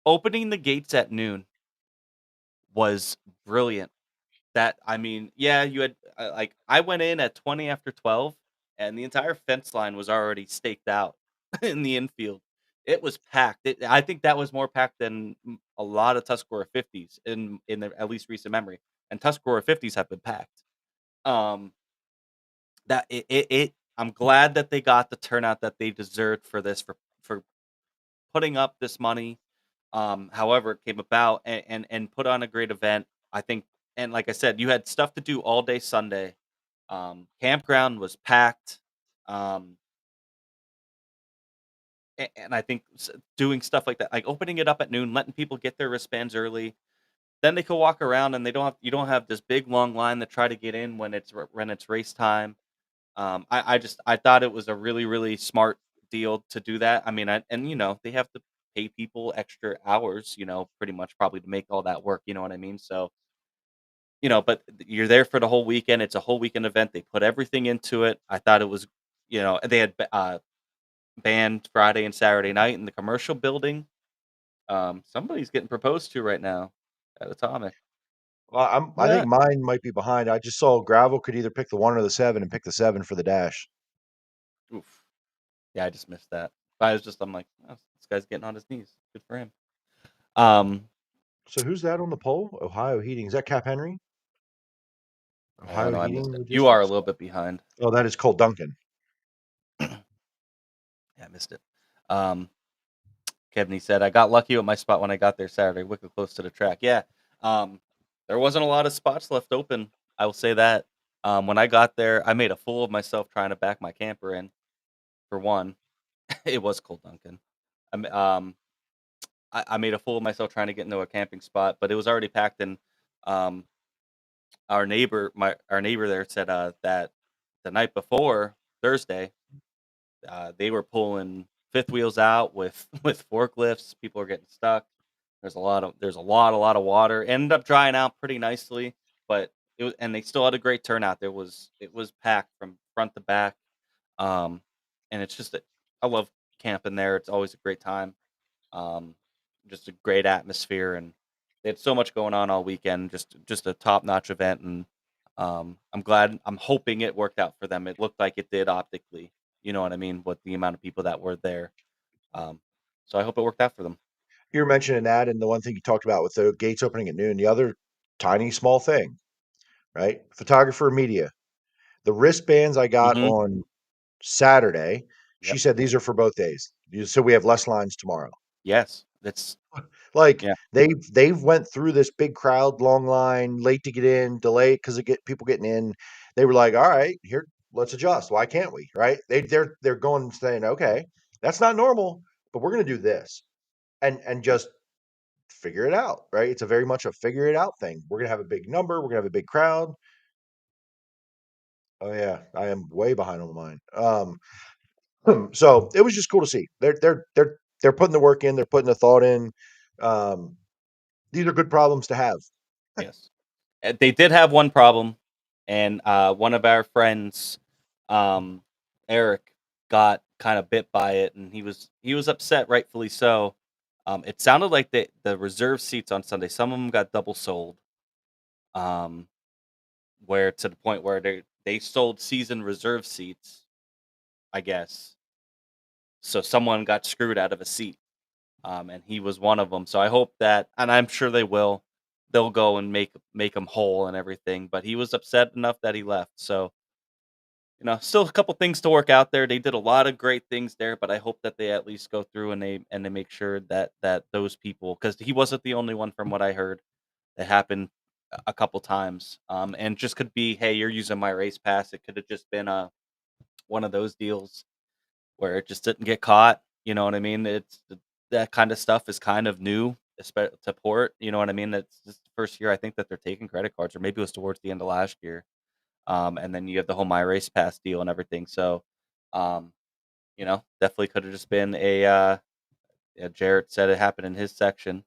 Opening the gates at noon was brilliant. I mean, yeah, you had like I went in at 20 after 12, and the entire fence line was already staked out in the infield. It was packed. I think that was more packed than a lot of Tuscarora 50s in the, at least recent memory. And Tuscarora 50s have been packed. Um, I'm glad that they got the turnout that they deserved for this for putting up this money. However it came about and put on a great event. I think, and like I said, you had stuff to do all day Sunday. Campground was packed. Um, and I think doing stuff like that, like opening it up at noon, letting people get their wristbands early, then they could walk around and you don't have this big long line to try to get in when it's race time. I thought it was a really, really smart deal to do that. I mean, and they have to pay people extra hours, pretty much probably to make all that work. You know what I mean? So, but you're there for the whole weekend. It's a whole weekend event. They put everything into it. I thought it was, they had band Friday and Saturday night in the commercial building. Somebody's getting proposed to right now at Atomic. Well, I think mine might be behind. I just saw Gravel could either pick the 1 or the 7 and pick the 7 for the dash. Oof. Yeah, I just missed that. I'm like, oh, this guy's getting on his knees. Good for him. So who's that on the pole? Ohio Heating. Is that Cap Henry? Oh no, I Heating missed it. You are a Logistics? little bit behind. Oh, that is Cole Duncan. Yeah, I missed it. Kevney said, I got lucky with my spot when I got there Saturday, wicked close to the track. Yeah. There wasn't a lot of spots left open. I will say that. When I got there, I made a fool of myself trying to back my camper in. For one, it was Cole Duncan. I made a fool of myself trying to get into a camping spot, but it was already packed. And our neighbor there said that the night before Thursday, they were pulling fifth wheels out with with forklifts. People are getting stuck. There's a lot of water. It ended up drying out pretty nicely, but and they still had a great turnout. It was packed from front to back. And it's just I love camping there. It's always a great time. Um, just a great atmosphere, and they had so much going on all weekend. Just a top notch event, and I'm hoping it worked out for them. It looked like it did optically. You know what I mean? With the amount of people that were there. So I hope it worked out for them. You were mentioning that, and the one thing you talked about with the gates opening at noon, the other tiny small thing, right? Photographer media. The wristbands I got Mhm. on Saturday, she Yep. said these are for both days. So we have less lines tomorrow. Yes, that's Like yeah. they've went through this big crowd, long line, late to get in, delayed because of people getting in. They were like, all right, here, let's adjust. Why can't we? Right? They're going and saying, okay, that's not normal, but we're gonna do this and just figure it out, right? It's a very much a figure it out thing. We're gonna have a big number, we're gonna have a big crowd. Oh yeah, I am way behind on mine. So it was just cool to see. They're putting the work in, they're putting the thought in. Um, these are good problems to have. Yes. They did have one problem, and one of our friends, um, Eric, got kind of bit by it, and he was upset, rightfully so. It sounded like the reserve seats on Sunday, some of them got double sold, um, where to the point where they sold season reserve seats, I guess. So someone got screwed out of a seat, and he was one of them. So I hope that, and I'm sure they will, they'll go and make him whole and everything. But he was upset enough that he left. So still a couple things to work out there. They did a lot of great things there, but I hope that they at least go through and they make sure that those people, because he wasn't the only one from what I heard. It happened a couple times, and just could be, hey, you're using my race pass. It could have just been one of those deals where it just didn't get caught. You know what I mean? That kind of stuff is kind of new, especially to Port. You know what I mean? That's this is the first year I think that they're taking credit cards, or maybe it was towards the end of last year. And then you have the whole My Race Pass deal and everything. So, definitely could have just been Jarrett said it happened in his section.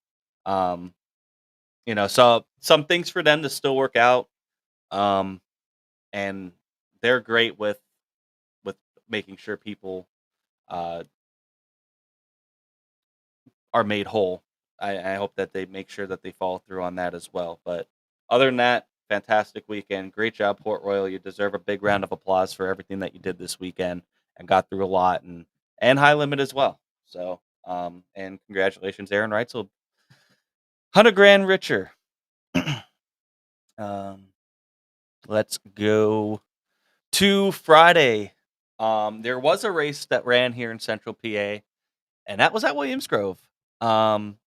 So some things for them to still work out. And they're great with making sure people are made whole. I hope that they make sure that they follow through on that as well. But other than that, fantastic weekend. Great job, Port Royal. You deserve a big round of applause for everything that you did this weekend and got through a lot and high limit as well. So, and congratulations, Aaron Reitzel. $100,000 richer. Let's go to Friday. There was a race that ran here in Central PA, and that was at Williams Grove. And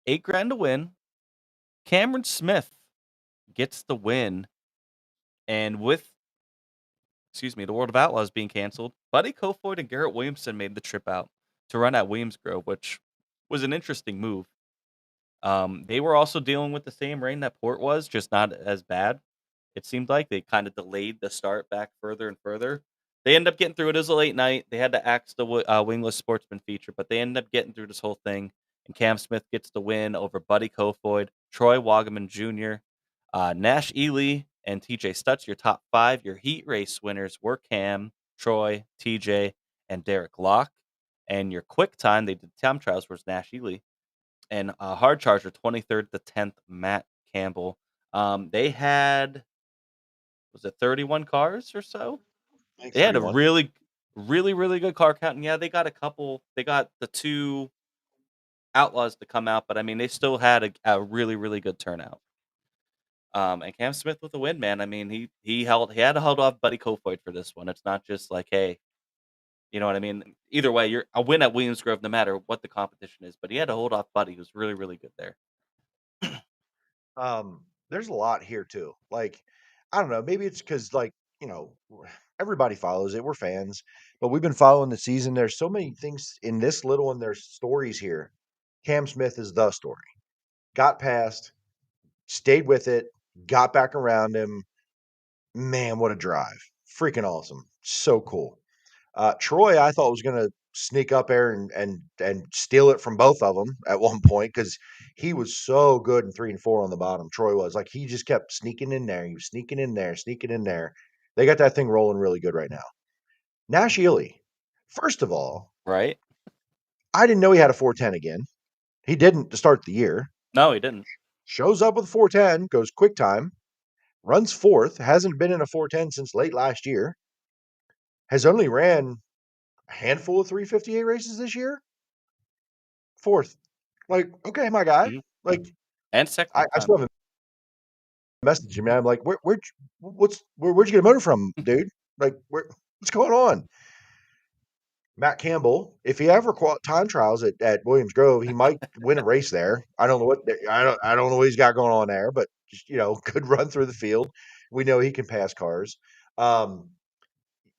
$8,000 to win. Cameron Smith gets the win. And with, the World of Outlaws being canceled, Buddy Kofoid and Garrett Williamson made the trip out to run at Williams Grove, which was an interesting move. They were also dealing with the same rain that Port was, just not as bad. It seemed like they kind of delayed the start back further and further. They ended up getting through it as a late night. They had to axe the wingless sportsman feature, but they ended up getting through this whole thing. And Cam Smith gets the win over Buddy Kofoid, Troy Wagaman Jr., Nash Ely, and TJ Stutz. Your top 5. Your heat race winners were Cam, Troy, TJ, and Derek Locke. And your quick time, they did time trials, was Nash Ely. And hard charger, 23rd to 10th, Matt Campbell. They had, was it 31 cars or so? They had a really, really, really good car count. And yeah, they got the 2 Outlaws to come out, but I mean, they still had a really, really good turnout. And Cam Smith with a win, man. I mean, he had to hold off Buddy Kofoid for this one. It's not just like, hey, you know what I mean? Either way, you're a win at Williams Grove no matter what the competition is, but he had to hold off Buddy, who's really, really good there. There's a lot here too. Like, I don't know, maybe it's because everybody follows it. We're fans, but we've been following the season. There's so many things in this little, and there's stories here. Cam Smith is the story. Got past, stayed with it, got back around him. Man, what a drive. Freaking awesome. So cool. Troy, I thought was going to sneak up there and steal it from both of them at one point because he was so good in 3 and 4 on the bottom. Troy was like, he just kept sneaking in there. He was sneaking in there. They got that thing rolling really good right now. Nash Ely, first of all, right? I didn't know he had a 410 again. He didn't to start the year. No, he didn't. Shows up with a 410, goes quick time, runs 4th, hasn't been in a 410 since late last year, has only ran a handful of 358 races this year. 4th. Like, okay, my guy. Mhm. Like, and second, I still haven't messaged him, man. I'm like, where'd you get a motor from, dude? Like, what's going on? Matt Campbell, if he ever time trials at Williams Grove, he might win a race there. I don't know I don't know what he's got going on there, but just good run through the field. We know he can pass cars. Here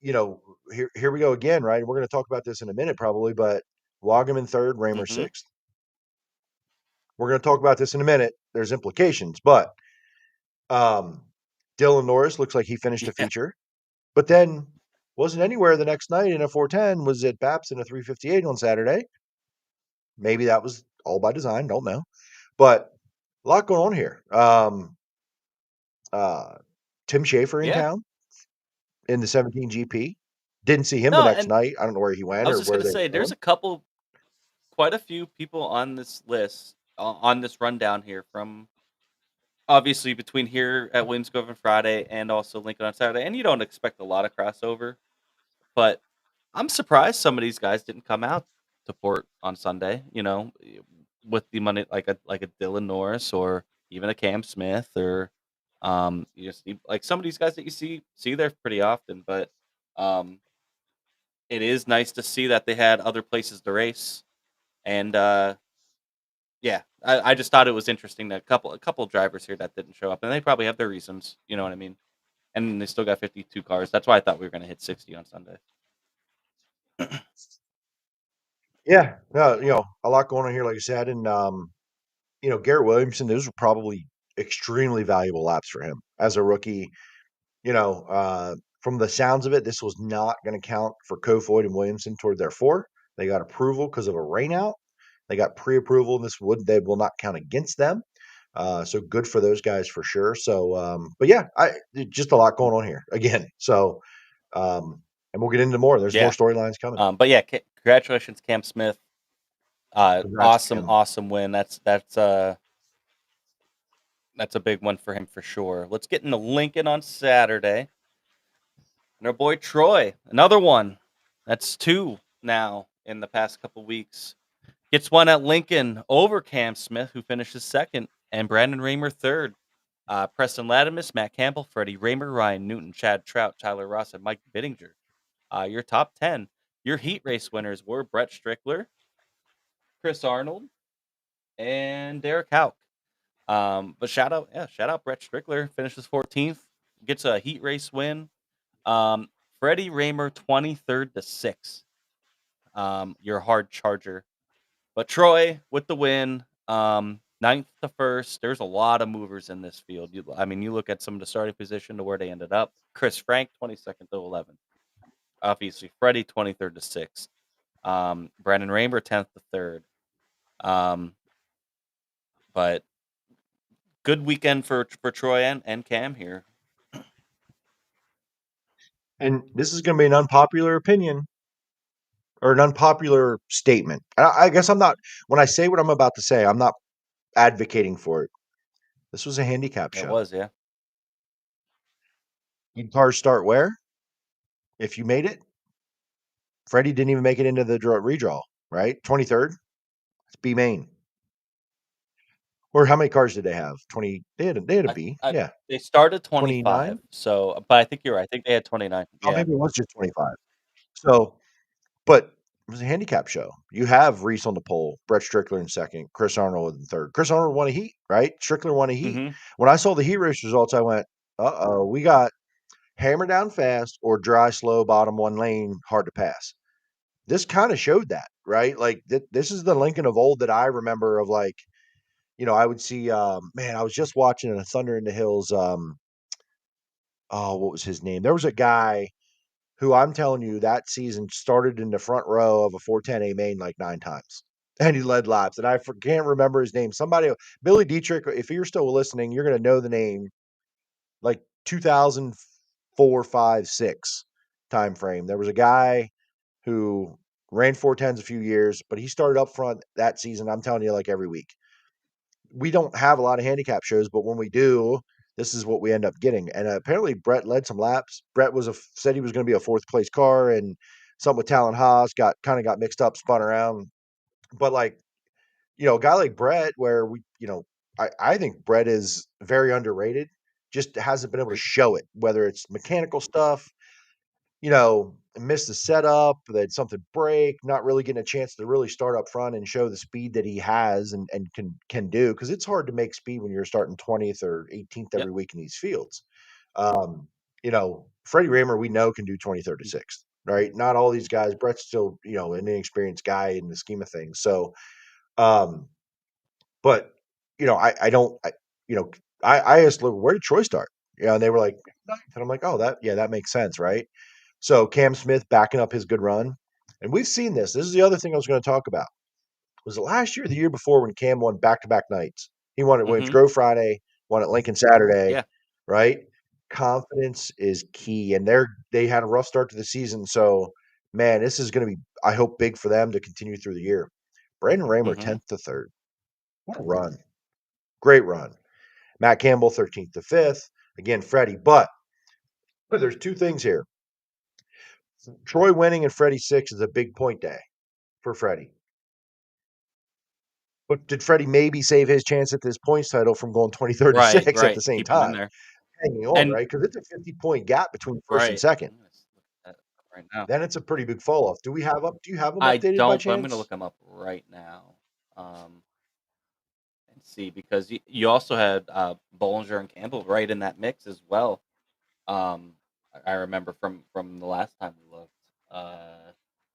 we go again, right? We're going to talk about this in a minute probably, but Wagaman 3rd, Raymer 6th. We're going to talk about this in a minute. There's implications, but Dylan Norris looks like he finished a feature, but then wasn't anywhere the next night in a 410, was at Baps in a 358 on Saturday. Maybe that was all by design, don't know. But a lot going on here. Tim Schaefer in town in the 17 GP. Didn't see him the next night. I don't know where he went. I was just going to say, there's quite a few people on this list, on this rundown here from obviously between here at Williams Grove on Friday and also Lincoln on Saturday. And you don't expect a lot of crossover, but I'm surprised some of these guys didn't come out to Port on Sunday. with the money, like a Dylan Norris or even a Cam Smith, or you just need, like, some of these guys that you see there pretty often. But um, it is nice to see that they had other places to race, and yeah, I just thought it was interesting that a couple drivers here that didn't show up, and they probably have their reasons. You know what I mean? And they still got 52 cars. That's why I thought we were going to hit 60 on Sunday. Yeah, no, a lot going on here, like I said, and Garrett Williamson, those were probably extremely valuable laps for him as a rookie. From the sounds of it, this was not going to count for Kofoid and Williamson toward their 4. They got approval because of a rainout. They got pre-approval. They will not count against them. So good for those guys for sure. So, but yeah, just a lot going on here again. So, and we'll get into more. There's more storylines coming. But yeah, congratulations, Cam Smith. Congrats, Cam. Awesome win. That's a big one for him for sure. Let's get into Lincoln on Saturday. And our boy Troy, another one. That's 2 now in the past couple weeks. Gets one at Lincoln over Cam Smith, who finishes 2nd, and Brandon Raymer 3rd. Preston Latimus, Matt Campbell, Freddie Raymer, Ryan Newton, Chad Trout, Tyler Ross, and Mike Bittinger. Your top 10. Your heat race winners were Brett Strickler, Chris Arnold, and Derek Hauk. But shout out Brett Strickler, finishes 14th, gets a heat race win. Freddie Raymer 23rd to 6th. Your hard charger. But Troy with the win, 9th to 1st. There's a lot of movers in this field. You look at some of the starting position to where they ended up. Chris Frank, 22nd to 11th. Obviously, Freddie, 23rd to 6th. Brandon Raymer, 10th to 3rd. But good weekend for Troy and Cam here. And this is going to be an unpopular opinion or an unpopular statement. I guess I'm not, when I say what I'm about to say, I'm not advocating for it. This was a handicap show. It was, yeah. Cars start where? If you made it, Freddie didn't even make it into the redraw, right? 23rd. It's B main. Or how many cars did they have? 20. They had a B. Yeah. They started 25. 29? So, but I think you're right. I think they had 29. Oh, Yeah. maybe it was just 25. So, but it was a handicap show. You have Reese on the pole, Brett Strickler in 2nd, Chris Arnold in 3rd. Chris Arnold won a heat, right? Strickler won a heat. Mhm. When I saw the heat race results, I went, uh-oh, we got hammer down fast or dry, slow, bottom 1 lane, hard to pass. This kind of showed that, right? Like this is the Lincoln of old that I remember of, like, I would see, man, I was just watching a Thunder in the Hills. What was his name? There was a guy who, I'm telling you, that season started in the front row of a 410A main like 9 times. And he led laps. And I can't remember his name. Billy Dietrich, if you're still listening, you're going to know the name, like 2004, 5, 6 time frame. There was a guy who ran 410s a few years, but he started up front that season. I'm telling you, like every week. We don't have a lot of handicap shows, but when we do, this is what we end up getting. And apparently Brett led some laps. Brett said he was going to be a 4th place car, and something with Talon Haas got mixed up, spun around. But, like, a guy like Brett, where I think Brett is very underrated, just hasn't been able to show it, whether it's mechanical stuff, missed the setup, that something break, not really getting a chance to really start up front and show the speed that he has and can do. Cause it's hard to make speed when you're starting 20th or 18th every week in these fields. Freddie Raymer, we know, can do 23rd to 6th, right? Not all these guys. Brett's still, an inexperienced guy in the scheme of things. So, but I asked, look, where did Troy start? And they were like, ninth. And I'm like, oh, that makes sense, right? So Cam Smith backing up his good run. And we've seen this. This is the other thing I was going to talk about. Was it last year or the year before when Cam won back-to-back nights? He won at Williams Grove Friday, won at Lincoln Saturday, right? Confidence is key. And they had a rough start to the season. So, man, this is going to be, I hope, big for them to continue through the year. Brandon Raymer, 10th to 3rd. What a run. Great run. Matt Campbell, 13th to 5th. Again, Freddie. But there's 2 things here. Troy winning and Freddie 6 is a big point day for Freddie. But did Freddie maybe save his chance at this points title from going 23rd to Right, 6th at right. the same Keep him in time? there. Hanging on, And right? Because it's a 50-point gap between first and right. second. I'm gonna look at that right now. Then it's a pretty big fall off. Do you have them I updated by don't, but I'm gonna chance? look them up right now. And see, because you also had Bollinger and Campbell right in that mix as well. I remember from the last time we looked.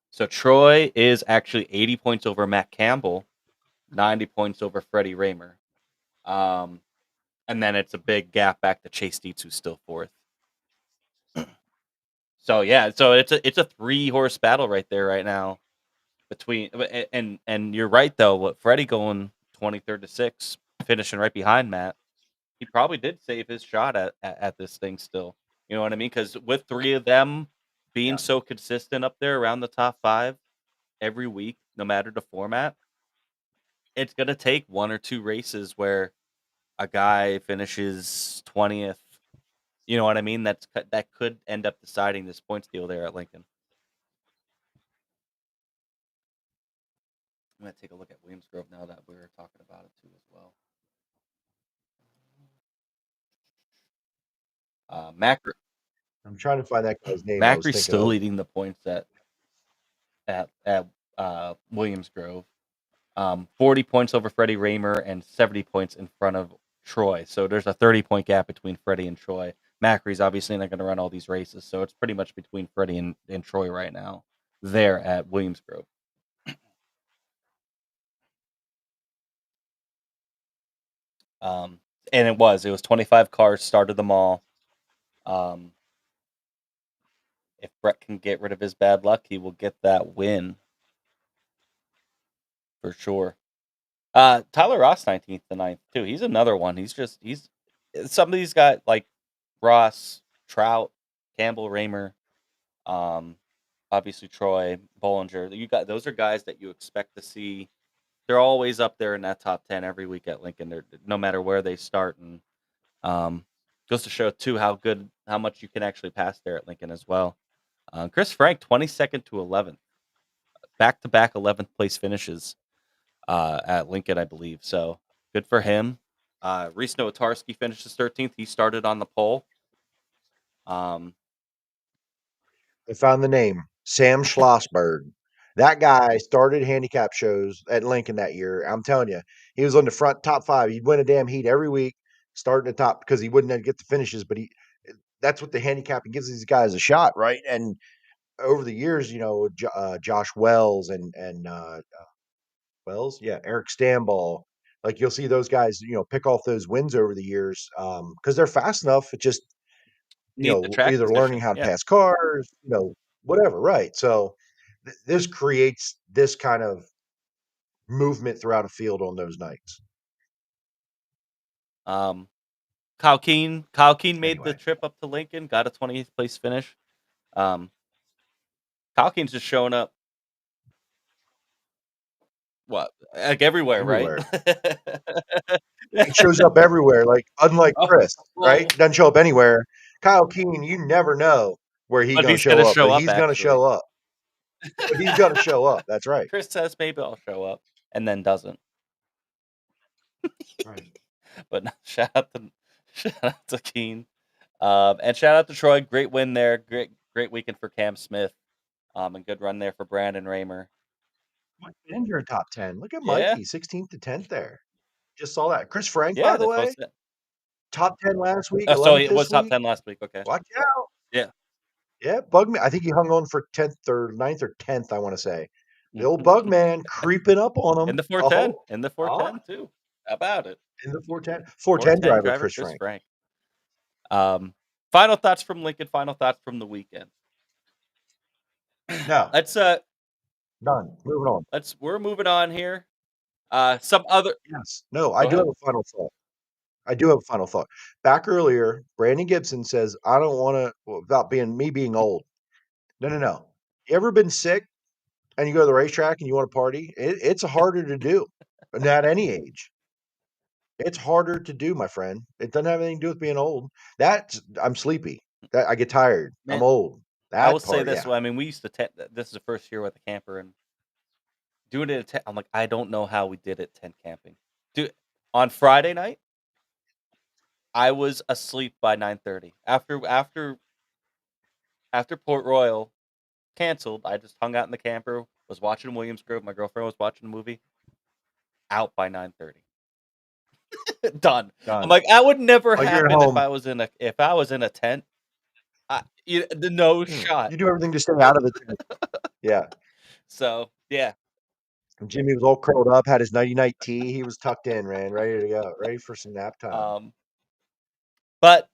So Troy is actually 80 points over Matt Campbell, 90 points over Freddie Raymer. And then it's a big gap back to Chase Dietz, who's still fourth. So yeah, so it's a 3-horse battle right there right now between and you're right though. What Freddie going 23rd to 6th, finishing right behind Matt. He probably did save his shot at this thing still. You know what I mean? Because with 3 of them being so consistent up there around the top 5 every week, no matter the format, it's gonna take 1 or 2 races where a guy finishes 20th. You know what I mean? That could end up deciding this points deal there at Lincoln. I'm gonna take a look at Williams Grove now that we were talking about it too as well. Macri I'm trying to find that guy's name. I was Macri's thinking still of. leading the points at Williams Grove. 40 points over Freddie Raymer and 70 points in front of Troy. So there's a 30-point gap between Freddie and Troy. Macri's obviously not going to run all these races, so it's pretty much between Freddie and Troy right now there at Williams Grove. And it was 25 cars, started them all. If Brett can get rid of his bad luck, he will get that win for sure. Tyler Ross 19th to 9th too. He's another one. He's some of these guys like Ross, Trout, Campbell, Raymer, obviously Troy, Bollinger. Those are guys that you expect to see. They're always up there in that top 10 every week at Lincoln. They're no matter where they start, and goes to show too how much you can actually pass there at Lincoln as well. Chris Frank 22nd to 11th, back-to-back 11th place finishes at Lincoln, I believe. So good for him. Reese Nowatarski finishes 13th. He started on the pole. I found the name, Sam Schlossberg. That guy started handicap shows at Lincoln that year. I'm telling you, he was on the front top 5. He'd win a damn heat every week, starting the top because he wouldn't get the finishes. But that's what the handicapping gives these guys a shot, right? And over the years, Josh Wells and Wells, yeah, Eric Stamball. Like you'll see those guys, pick off those wins over the years because they're fast enough. It just Need the track either learning position. how to Yeah. pass cars, whatever, right? So this creates this kind of movement throughout a field on those nights. Kyle Keene made the Anyway. trip up to Lincoln, got a 20th place finish. Kyle Keene's just showing up. What? Like everywhere. Right? He shows up everywhere, like unlike Chris, right? well, Doesn't show up anywhere. Kyle Keene, you never know where he's But going he's to gonna show up, show but up, he's going to actually. show up. But he's going to show up. That's right. Chris says maybe I'll show up and then doesn't. Right. But no, shout out to Keene. And shout out to Troy. Great win there. Great weekend for Cam Smith. And good run there for Brandon Raymer. And you're in top 10. Look at Yeah. Mikey, 16th to 10th there. Just saw that. Chris Frank, Yeah, by the they way, posted it. top 10 last week. Oh, so 11th it was this top week. 10 last week. Okay. Watch out. Yeah. Yeah, Bugman. I think he hung on for 10th or 9th or 10th, I want to say. The old Bugman creeping up on him. In the 410. In the 410, too. How about it? In the 410. 410 driver, Chris Frank. Final thoughts from Lincoln. Final thoughts from the weekend. No. Let's done. Moving on. We're moving on here. Some other. Yes. No, I do have a final thought. Back earlier, Brandon Gibson says, I don't want to, about being old. No. You ever been sick and you go to the racetrack and you want to party? It's harder to do at any age. It's harder to do, my friend. It doesn't have anything to do with being old. I'm sleepy. I get tired. Man, I'm old. I will say this. Well, I mean, we used to. This is the first year with a camper, and doing it at 10. I'm like, I don't know how we did it tent camping. Dude, on Friday night, I was asleep by 9:30. After Port Royal canceled, I just hung out in the camper, was watching Williams Grove. My girlfriend was watching a movie. Out by 9:30. Done. I'm Done. like, that would never Like you're at happen if home. I was in a tent. No Hmm. shot. You do everything to stay out of the tent. Yeah. So yeah, And Jimmy was all curled up, had his nighty night tea. He was tucked in, man, ready to go, ready for some nap time. But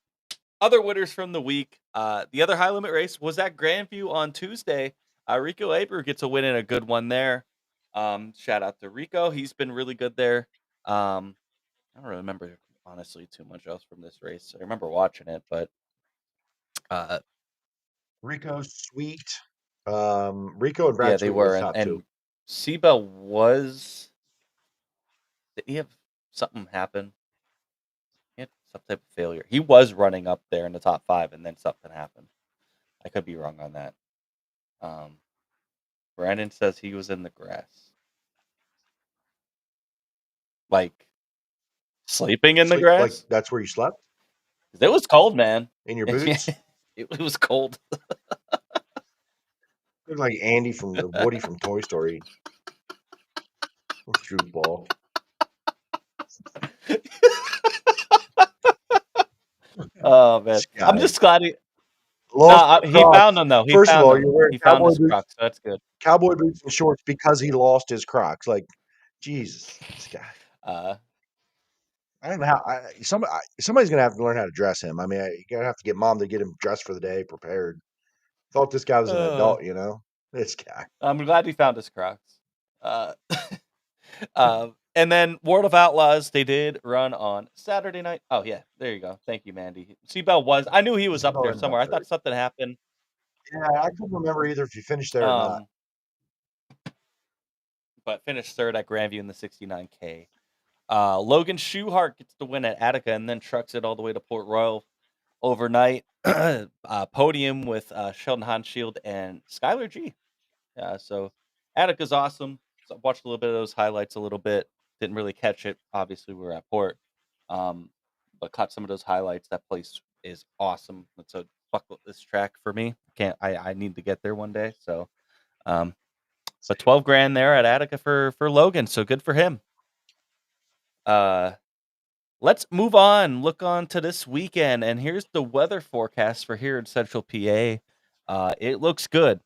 other winners from the week. The other high limit race was at Grandview on Tuesday. Rico Aber gets a win and a good one there. Shout out to Rico. He's been really good there. I don't really remember honestly too much else from this race. I remember watching it, but Rico's sweet. Rico and yeah, Brad they Sweet were were. the And, top two. and Seabell was. Did he have something happen? He had some type of failure. He was running up there in the top 5, and then something happened. I could be wrong on that. Brandon says he was in the grass. Like, sleeping in the Sleep, like grass? that's where you slept? It was cold, man. In your boots? It was cold. Looked like Andy from Woody from Toy Story. Shoot ball. Oh man, This I'm guy. just glad he. Lost Nah, his he Crocs. found them though. He First of found all, them. you're wearing He found cowboy his boots, Crocs, so that's good. cowboy boots and shorts because he lost his Crocs. Like, Jesus, this guy. I don't know how. Somebody's gonna have to learn how to dress him. I mean, you're gonna have to get mom to get him dressed for the day, prepared. Thought this guy was an adult, you know. This guy. I'm glad he found his Crocs. And then World of Outlaws, they did run on Saturday night. Oh yeah, there you go. Thank you, Mandy. Seabell was. I knew he was up Seabell there ended up somewhere. I third. thought something happened. Yeah, I couldn't remember either if you finished there or not. But finished third at Grandview in the 69K. Logan Schuhart gets the win at Attica and then trucks it all the way to Port Royal overnight. Podium with Sheldon Hanshield and Skylar G. So Attica's awesome. So I watched a little bit of those highlights a little bit. Didn't really catch it. Obviously, we were at Port. But caught some of those highlights. That place is awesome. It's a bucket list track for me. I need to get there one day. So but 12 grand there at Attica for Logan. So good for him. Let's move on. Look on to this weekend, and here's the weather forecast for here in Central PA. It looks good.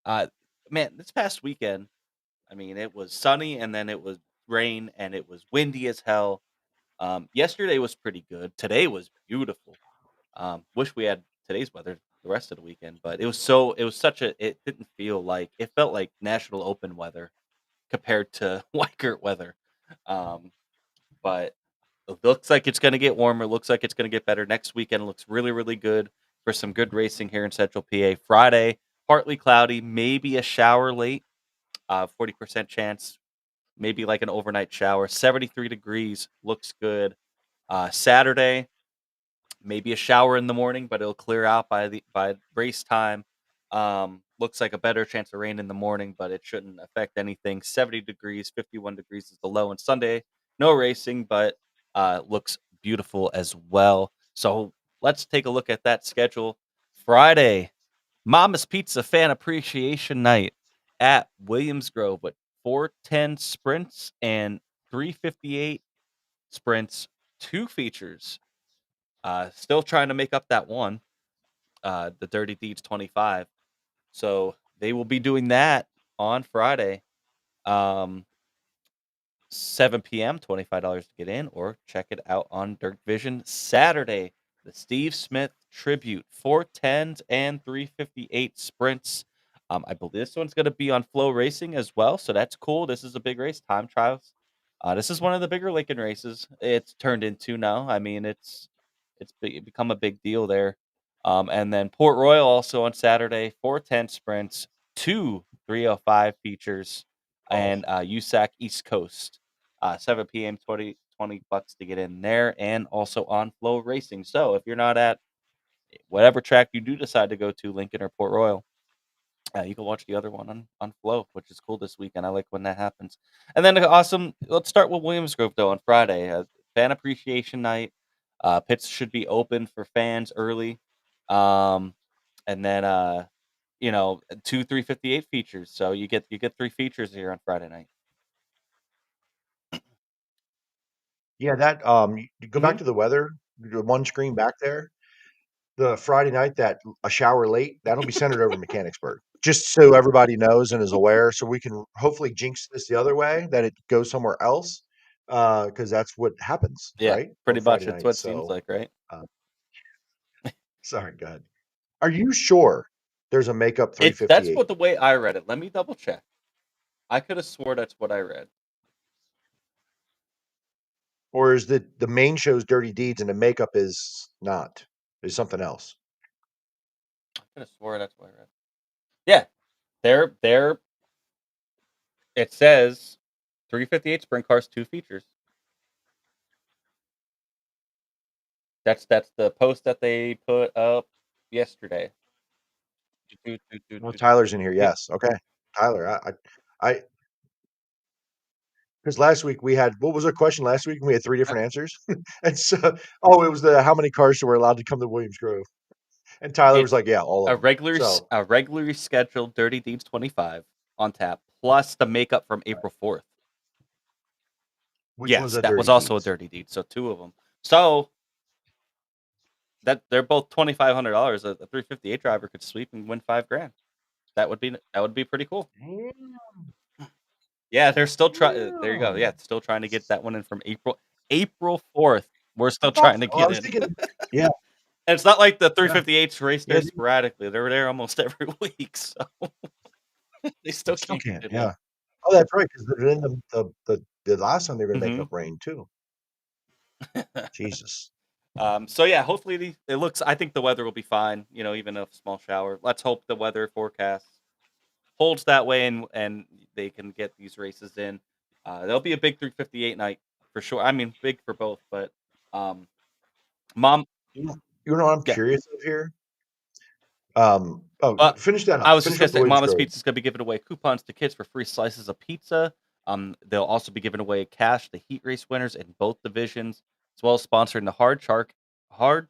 Man, this past weekend, I mean, it was sunny, and then it was rain, and it was windy as hell. Yesterday was pretty good. Today was beautiful. Wish we had today's weather the rest of the weekend, but it didn't feel like, it felt like National Open weather compared to Weikert weather. But it looks like it's going to get warmer. Looks like it's going to get better. Next weekend looks really, really good for some good racing here in Central PA. Friday, partly cloudy, maybe a shower late, 40% chance, maybe like an overnight shower. 73 degrees, looks good. Saturday, maybe a shower in the morning, but it'll clear out by race time. Looks like a better chance of rain in the morning, but it shouldn't affect anything. 70 degrees, 51 degrees is the low. And Sunday, no racing, but looks beautiful as well. So let's take a look at that schedule. Friday, Mama's Pizza Fan Appreciation Night at Williams Grove with 410 sprints and 358 sprints, 2 features. Still trying to make up that one, the Dirty Deeds 25. So they will be doing that on Friday, 7 p.m., $25 to get in, or check it out on Dirt Vision. Saturday, the Steve Smith Tribute, 410s and 358 sprints. I believe this one's going to be on Flow Racing as well, so that's cool. This is a big race, time trials. This is one of the bigger Lincoln races it's turned into now. I mean, it's become a big deal there. And then Port Royal also on Saturday, 410 sprints, 2 305 features, and USAC East Coast, 7 p.m., $20 to get in there, and also on Flow Racing. So if you're not at whatever track you do decide to go to, Lincoln or Port Royal, You can watch the other one on Flow, which is cool this weekend. I like when that happens. And then awesome. Let's start with Williamsgrove though on Friday. Fan appreciation night. Pits should be open for fans early. And then 2 358 features. So you get 3 features here on Friday night. Yeah, that you go back to the weather, the one screen back there. The Friday night that a shower late, that'll be centered over Mechanicsburg. Just so everybody knows and is aware, so we can hopefully jinx this the other way that it goes somewhere else, because that's what happens, Yeah, right? pretty On much. Friday It's night. what it seems like, right? Sorry, go ahead. Are you sure there's a makeup That's 358? what the way I read it. Let me double check. I could have swore that's what I read. Or is the main show's Dirty Deeds and the makeup is something else? I could have swore that's what I read. Yeah, they're. It says 358 sprint cars, 2 features. That's the post that they put up yesterday. Well, Tyler's in here. Yes. Okay. Tyler, I because last week we had, what was our question last week? We had 3 different answers. And so, it was how many cars were allowed to come to Williams Grove? And Tyler was It's like, yeah, all of them. a regularly scheduled Dirty Deeds 25 on tap, plus the makeup from April 4th. Which Yes, was a that was Dirty also a Deeds. Dirty Deed. So 2 of them. So that they're both $2,500. A 358 driver could sweep and win $5,000. That would be pretty cool. Yeah, they're still trying. There you go. Yeah, still trying to get that one in from April 4th. We're still trying to I get was in. thinking, yeah. And it's not like the 358s race there Yeah, they- sporadically. They're there almost every week, so they still Still can't can't. get Yeah. Oh, that's right. Because they're in the last time they were going to make Mhm. up rain too. Jesus. So yeah, hopefully it looks. I think the weather will be fine. Even a small shower. Let's hope the weather forecast holds that way, and they can get these races in. There'll be a big 358 night for sure. I mean, big for both, but Mom, You know what I'm yeah. curious of here? Finish that I up. was just Finish gonna up the say, Williams Mama's Grove. Pizza is gonna be giving away coupons to kids for free slices of pizza. They'll also be giving away cash to heat race winners in both divisions, as well as sponsoring the Hard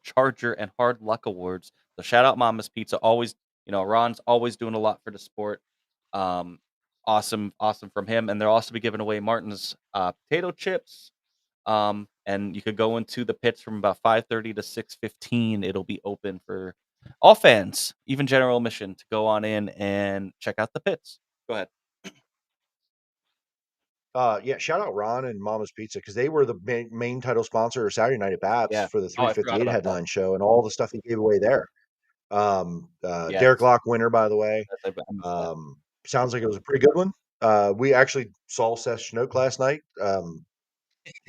Charger, and Hard Luck Awards. So shout out Mama's Pizza. Always, Ron's always doing a lot for the sport. Awesome from him. And they'll also be giving away Martin's potato chips. And you could go into the pits from about 5:30 to 6:15. It'll be open for all fans, even general admission, to go on in and check out the pits. Go ahead. Yeah, shout out Ron and Mama's Pizza because they were the main title sponsor of Saturday Night at Bats Yeah. for the Oh, I forgot 358 about headline that. show and all the stuff he gave away there. Yes. Derek Locke winner, by the way. Yes, I missed that. Sounds like it was a pretty good one. We actually saw Seth Schnook last night.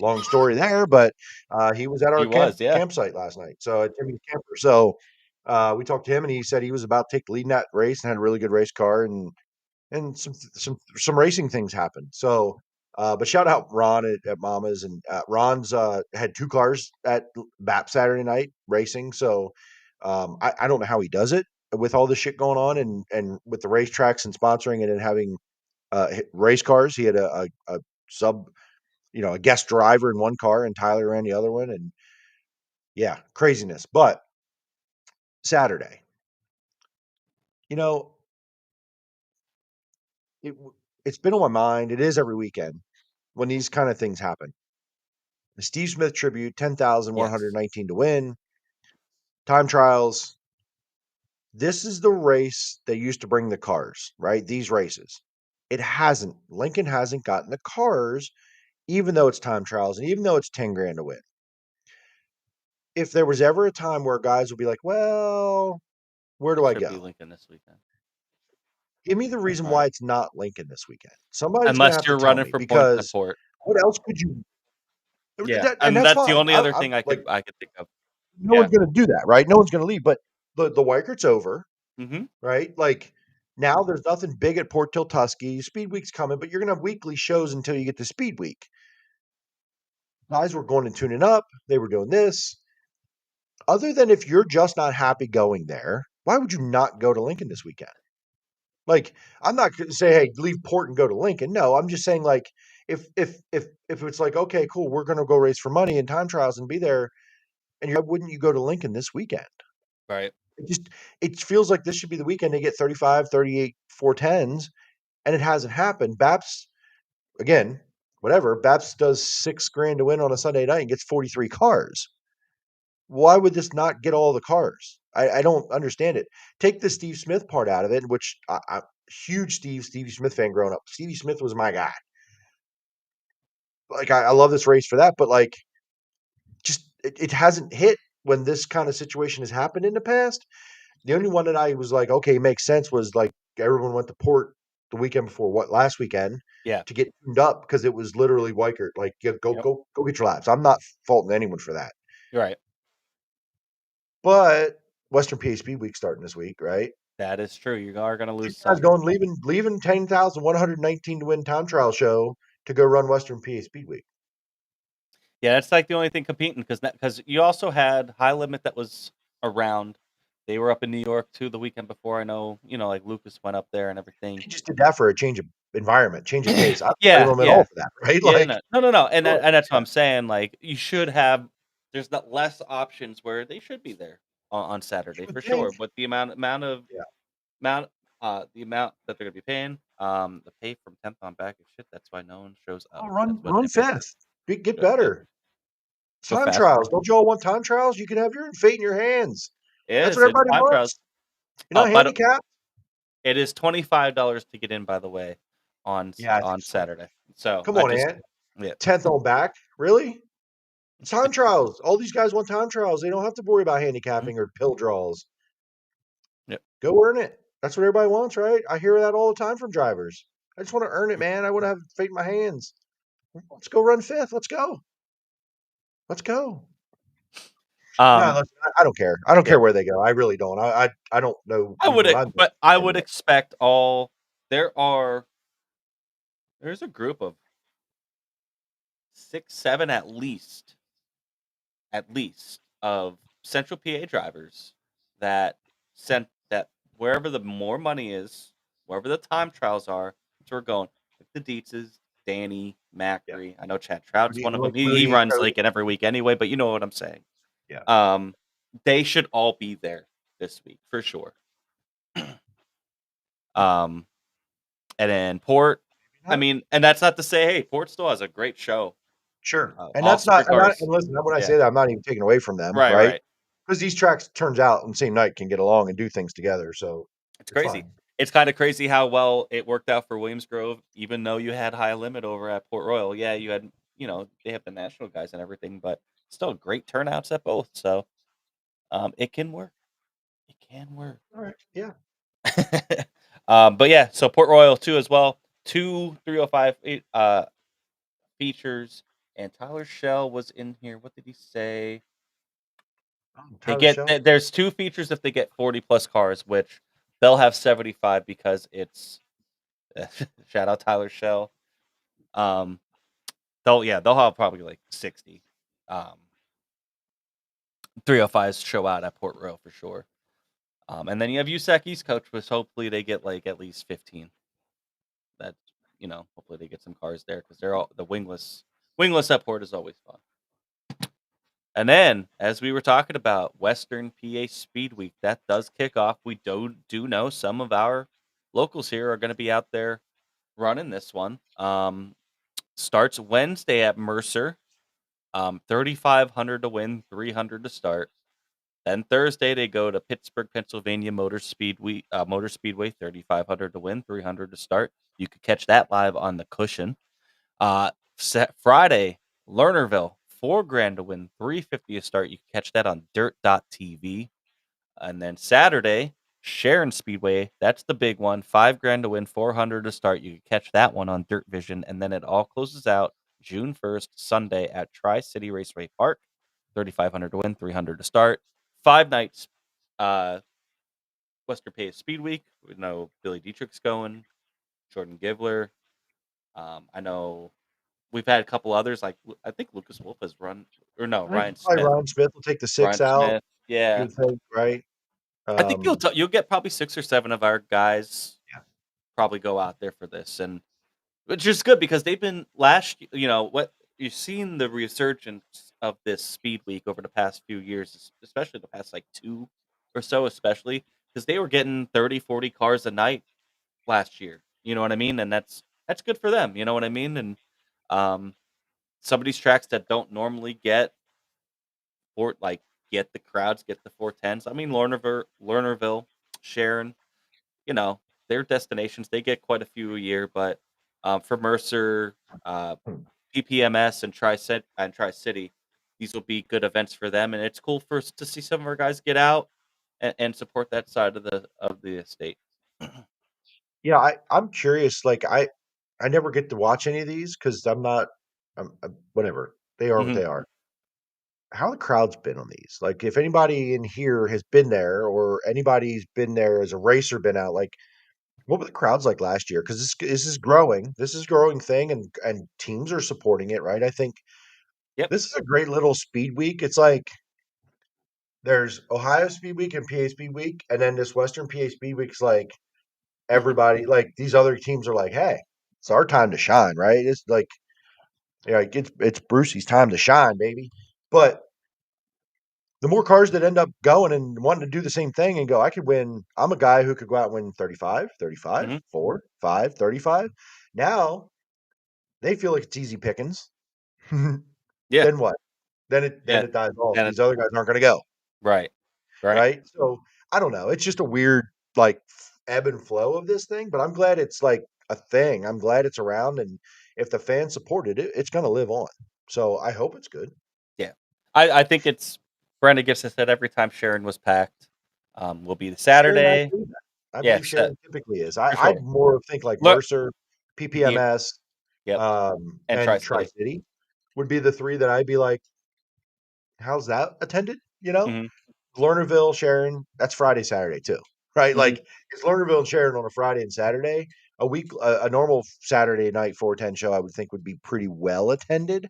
Long story there, but he was at our He was, yeah. campsite last night. So at Timmy's camper. So we talked to him and he said he was about to take the lead in that race and had a really good race car and some racing things happened. So, but shout out Ron at Mama's, and Ron's had 2 cars at BAP Saturday night racing. So, I don't know how he does it with all this shit going on and with the racetracks and sponsoring it and having race cars. He had a sub, a guest driver in one car and Tyler ran the other one, and yeah, craziness. But Saturday, it, it's been on my mind. It is every weekend when these kind of things happen. The Steve Smith tribute, 10,119 to win. Time trials. This is the race that used to bring the cars, right? These races. It hasn't. Lincoln hasn't gotten the cars, even though it's time trials and even though it's 10 grand to win. If there was ever a time where guys would be like, well, where do I Should be go? Lincoln this weekend. Give me the reason All why right. it's not Lincoln this weekend. Somebody's going to Unless have to you're tell running me for points at because Port. what else could you? Yeah. And And that's that's the fine. only other I'm thing I like, could think of. no Yeah. one's going to do that, right? No one's going to leave. But the Weikert's over, Mm-hmm. right? Like now there's nothing big at Port Tiltusky. Speed Week's coming, but you're going to have weekly shows until you get to Speed Week. Guys were going and tuning up. They were doing this. Other than if you're just not happy going there, why would you not go to Lincoln this weekend? Like, I'm not going to say, hey, leave Port and go to Lincoln. No, I'm just saying, like, if it's like, okay, cool, we're going to go race for money and time trials and be there, and why wouldn't you go to Lincoln this weekend? Right. It feels like this should be the weekend they get 35, 38 410s, and it hasn't happened. Baps, again, whatever. Baps does $6,000 to win on a Sunday night and gets 43 cars. Why would this not get all the cars? I don't understand it. Take the Steve Smith part out of it, which I'm huge Stevie Smith fan growing up. Stevie Smith was my guy. Like, I love this race for that, but like, just it hasn't hit when this kind of situation has happened in the past. The only one that I was like, okay, makes sense was like everyone went to Port the weekend before last weekend Yeah. to get tuned up because it was literally Weikert. Like, go get your laps. I'm not faulting anyone for that. You're right. But Western PA Speedweek starting this week, right? That is true. You are going to lose Guys some. leaving 10,119 to win time trial show to go run Western PA Speedweek. Yeah, that's like the only thing competing because you also had High Limit that was around. They were up in New York too the weekend before. I know, like Lucas went up there and everything. They just did that for a change of environment, change of pace. I Yeah, blame them at yeah. all for that, right? Yeah, Like, no, and sure. and that's what I'm saying. Like, you should have. There's not less options where they should be there on Saturday for sure. But the amount of Yeah. the amount that they're gonna be paying, the pay from 10th on back is shit. That's why no one shows up. Oh, That's what run they pay. fifth. Get Go- better. Go Time faster. trials. Don't you all want time trials? You can have your fate in your hands. That's what It's everybody time trials. wants. You're not handicapped. It is $25 to get in, by the way, on Saturday. So Come on, Ant. Yeah. 10th on back. Really? Time trials. All these guys want time trials. They don't have to worry about handicapping or pill draws. Yep. Go earn it. That's what everybody wants, right? I hear that all the time from drivers. I just want to earn it, man. I want to have fate in my hands. Let's go run fifth. Let's go. Let's go. No, listen, I don't care. I don't care where they go. I really don't. I don't know. I would expect all. There's a group of 6, 7 at least of Central PA drivers that sent that wherever the more money is, wherever the time trials are, that's where we're going. Like the Dietzes, Danny, Macri. I know Chad Trout's one of them. He runs Lincoln every week anyway, but you know what I'm saying. Yeah. They should all be there this week for sure. And then Port. I mean, and that's not to say, hey, Port still has a great show. Sure. And that's not, and listen, when I say that, I'm not even taking away from them, right? Because these tracks, turns out, on the same night can get along and do things together. So it's crazy. It's kind of crazy how well it worked out for Williams Grove, even though you had High Limit over at Port Royal. Yeah, you had, they have the national guys and everything, but still great turnouts at both. So it can work. It can work. All right. Yeah. But yeah, so Port Royal too as well. 2 305 features, and Tyler Shell was in here. What did he say? There's 2 features if they get 40 plus cars, which they'll have 75 because it's shout out Tyler Shell. They'll have probably like 60. 305s show out at Port Royal for sure. And then you have USAC East Coast, which hopefully they get like at least 15. That hopefully they get some cars there because they're all the wingless at Port is always fun. And then, as we were talking about, Western PA Speedweek, that does kick off. We do know some of our locals here are going to be out there running this one. Starts Wednesday at Mercer, 3,500 to win, 300 to start. Then Thursday they go to Pittsburgh, Pennsylvania Motor Speedway, 3,500 to win, 300 to start. You could catch that live on the cushion. Friday, Lernerville, $4,000 to win, 350 to start. You can catch that on dirt.tv. And then Saturday, Sharon Speedway, that's the big one, $5,000 to win, 400 to start. You can catch that one on Dirt Vision. And then it all closes out June 1st, Sunday at Tri-City Raceway Park, 3,500 to win, 300 to start. 5 nights, Western PA Speedweek. We know Billy Dietrich's going, Jordan Givler. I know we've had a couple others, like I think Lucas Wolf has run, or no, Ryan Smith. Ryan Smith will take the 6 out. Smith, yeah. You would think, right? I think you'll get probably 6 or 7 of our guys probably go out there for this, and which is good because they've been what you've seen the resurgence of this speed week over the past few years, especially the past like 2 or so, especially because they were getting 30, 40 cars a night last year. You know what I mean? And that's good for them. You know what I mean? And um, some of these tracks that don't normally get the crowds, get the 410s. I mean, Lernerville, Sharon, you know, their destinations, they get quite a few a year, but for Mercer, uh, PPMS, and Tri City, these will be good events for them, and it's cool for us to see some of our guys get out and support that side of the estate. Yeah, I'm curious. Like I never get to watch any of these because I'm not. I'm whatever they are, what Hmm. they are. How the crowd's been on these? Like, if anybody in here has been there, or anybody's been there as a racer, been out, like, what were the crowds like last year? Because this is growing. This is a growing thing, and teams are supporting it, right? I think Yep. this is a great little speed week. It's like there's Ohio Speed Week and PA Speed Week, and then this Western PA Speed Week's like everybody, like these other teams are like, hey, it's our time to shine, right? It's like, yeah, like it's Brucey's time to shine, baby. But the more cars that end up going and wanting to do the same thing and go, I could win. I'm a guy who could go out and win 35, 35, Hmm. 4, 5, 35. Now they feel like it's easy pickings. Yeah. Then what? Then Yeah. it dies off. And These other guys aren't going to go, right. Right. right? So I don't know. It's just a weird like ebb and flow of this thing, but I'm glad it's like a thing. I'm glad it's around, and if the fans supported it, it's going to live on. So I hope it's good. Yeah. I think it's Brenda Gibson said every time Sharon was packed, will be the Sharon, I Saturday. believe that. I Yeah, believe Sharon typically is. for I'd sure. more think like Look, Mercer, yep, PPMS, yep, and Tri and Tri City. City would be the three that I'd be like, how's that attended? You know, Hmm. Lernerville, Sharon, that's Friday, Saturday too, right? Hmm. Like it's Lernerville and Sharon on a Friday and Saturday. A normal Saturday night 410 show, I would think would be pretty well attended.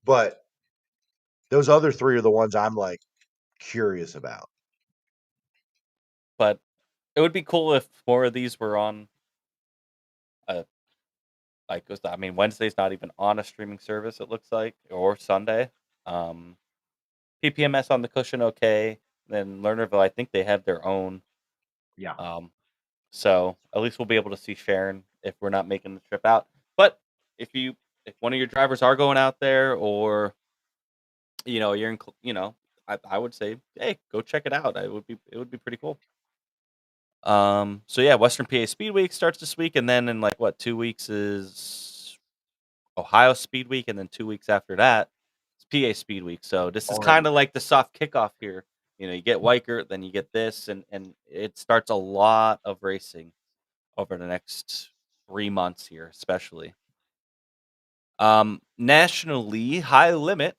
But those other three are the ones I'm like curious about. But it would be cool if more of these were on a I mean, Wednesday's not even on a streaming service, it looks like, or Sunday. Um, PPMS on the cushion, okay. Then Lernerville, I think they have their own. Yeah. Um, so at least we'll be able to see Sharon if we're not making the trip out. But if one of your drivers are going out there, or you're in, I would say, hey, go check it out. It would be pretty cool. So yeah, Western PA Speedweek starts this week, and then in like what 2 weeks is Ohio Speed Week, and then 2 weeks after that, it's PA Speed Week. So this is Already. kind of like the soft kickoff here. You get Weikert, then you get this, and it starts a lot of racing over the next 3 months here, especially. Nationally, High Limit.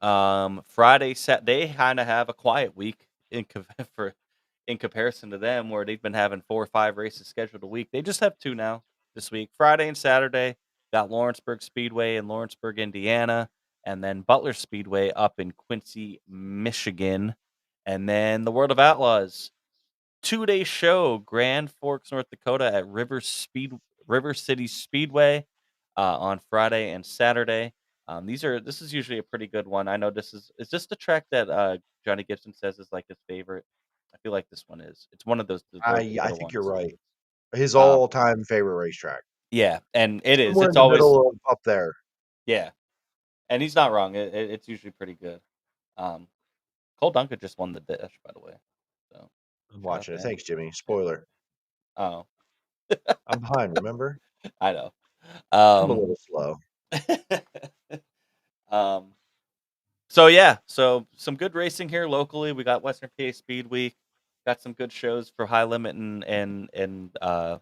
Friday, they kind of have a quiet week in comparison to them, where they've been having 4 or 5 races scheduled a week. They just have 2 now this week. Friday and Saturday, got Lawrenceburg Speedway in Lawrenceburg, Indiana, and then Butler Speedway up in Quincy, Michigan, and then the World of Outlaws 2-day show, Grand Forks, North Dakota at River City Speedway on Friday and Saturday. This is usually a pretty good one. I know is this the track that Johnny Gibson says is like his favorite? I feel like this one is. It's one of those I little think you're ones. right. His Um, all-time favorite racetrack. yeah, and it is. Somewhere It's in the always middle of up there. yeah, and he's not wrong. It's usually pretty good. Um, Cole Duncan just won the Dish, by the way. So I'm shout out watching to it. him. Thanks, Jimmy. Yeah. Spoiler. Oh, I'm behind, remember? I know. I'm a little slow. um, So yeah, so some good racing here locally. We got Western PA Speed Week, got some good shows for High Limit and the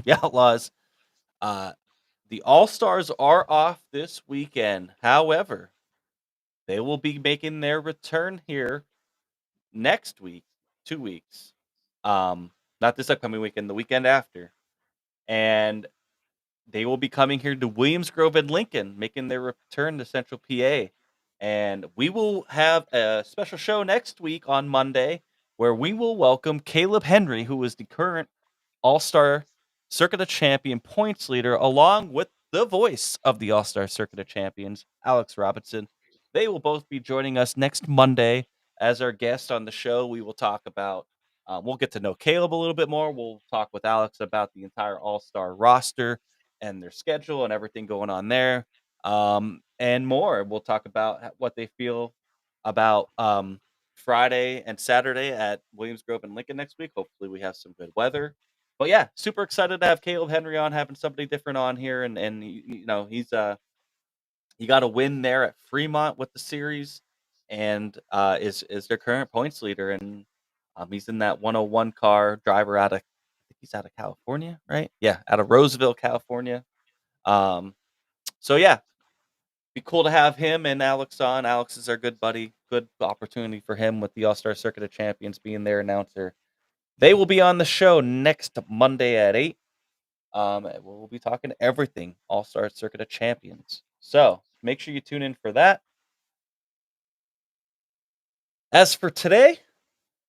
Outlaws. Uh, the All Stars are off this weekend. However, they will be making their return here next week, 2 weeks. Not this upcoming weekend, the weekend after, and they will be coming here to Williams Grove and Lincoln, making their return to Central PA. And we will have a special show next week on Monday where we will welcome Caleb Henry, who is the current All-Star Circuit of Champion points leader, along with the voice of the All-Star Circuit of Champions, Alex Robinson. They will both be joining us next Monday as our guest on the show. We will talk about, we'll get to know Caleb a little bit more. We'll talk with Alex about the entire All-Star roster and their schedule and everything going on there, and more. We'll talk about what they feel about Friday and Saturday at Williams Grove and Lincoln next week. Hopefully we have some good weather. But yeah, super excited to have Caleb Henry on, having somebody different on here, and he's he got a win there at Fremont with the series, and is their current points leader, and he's in that 101 car, driver out of, I think he's out of California, right? Yeah, out of Roseville, California. So yeah, be cool to have him and Alex on. Alex is our good buddy. Good opportunity for him with the All-Star Circuit of Champions being their announcer. They will be on the show next Monday at 8. We'll be talking everything All-Star Circuit of Champions. So make sure you tune in for that. As for today,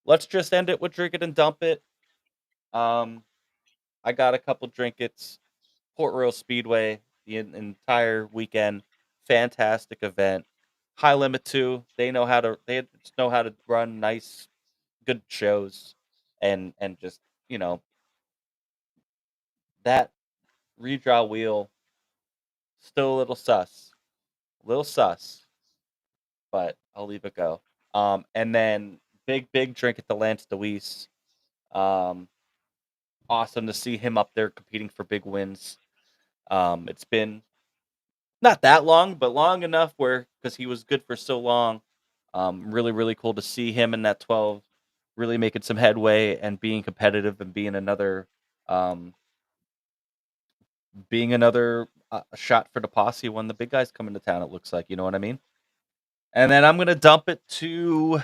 let's just end it with Drink It and Dump It. I got a couple Drinkits. Port Royal Speedway, the entire weekend, fantastic event. High Limit 2, they just know how to run nice, good shows, and just that redraw wheel, still a little sus, but I'll leave it go. And then big drink at the Lance Deweese. Awesome to see him up there competing for big wins. It's been not that long, but long enough where, because he was good for so long. Really, really cool to see him in that 12 really making some headway and being competitive and being another shot for the posse when the big guys come into town, it looks like, you know what I mean? And then I'm going to dump it to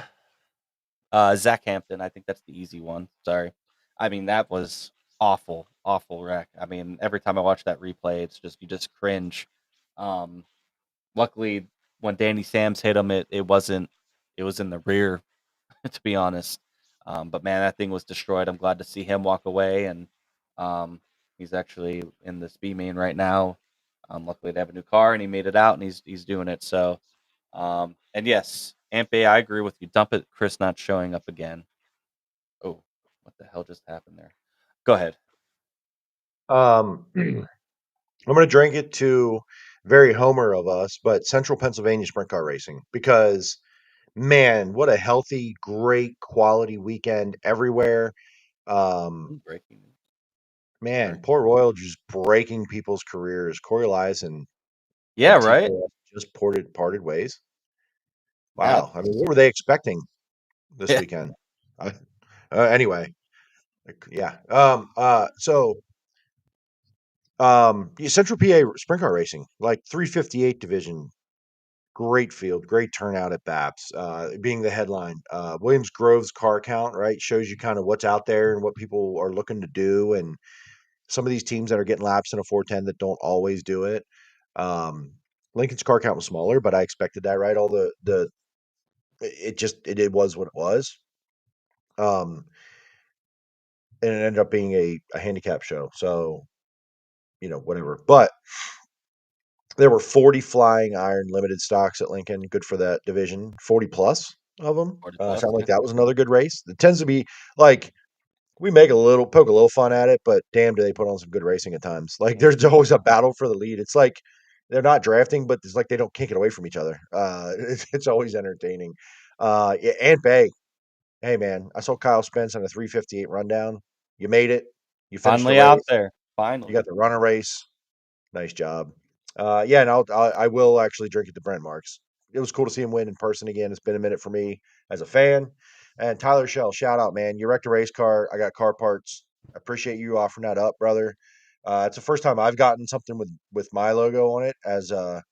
Zach Hampton. I think that's the easy one. Sorry. I mean, that was awful wreck. I mean, every time I watch that replay, you just cringe. Luckily, when Danny Sams hit him, it was in the rear, to be honest. But man, that thing was destroyed. I'm glad to see him walk away, and he's actually in this B main right now. Luckily, they have a new car, and he made it out, and he's doing it. So, and yes, Amp A, I agree with you. Dump it, Chris not showing up again. Oh, what the hell just happened there? Go ahead. I'm going to drink it to very Homer of us, but Central Pennsylvania Sprint Car Racing, because man, what a healthy, great quality weekend everywhere. Breaking. Man, Port Royal just breaking people's careers. Corey Elias yeah, and right. TKS just parted ways. Yeah. Wow. I mean, what were they expecting this weekend? Anyway, yeah. Central PA Sprint Car Racing, like 358 division, great field, great turnout at BAPS, being the headline. Williams Grove's car count, right, shows you kind of what's out there and what people are looking to do, and some of these teams that are getting laps in a 410 that don't always do it. Lincoln's car count was smaller, but I expected that, right? It was what it was. And it ended up being a handicap show. So, whatever. But there were 40 flying iron limited stocks at Lincoln. Good for that division. 40 plus of them. 40 plus, Sound like that was another good race. It tends to be like we poke a little fun at it, but damn, do they put on some good racing at times. Like there's always a battle for the lead. It's like they're not drafting, but it's like they don't kick it away from each other. It's always entertaining. Yeah, and Bay. Hey man, I saw Kyle Spence on a 358 rundown. You made it. You finished Finally the race. out there. You Finally. got the runner race. Nice job. Yeah, and I will actually drink it to Brent Marks. It was cool to see him win in person again. It's been a minute for me as a fan. And Tyler Shell, shout out, man. You wrecked a race car. I got car parts. I appreciate you offering that up, brother. It's the first time I've gotten something with my logo on it as a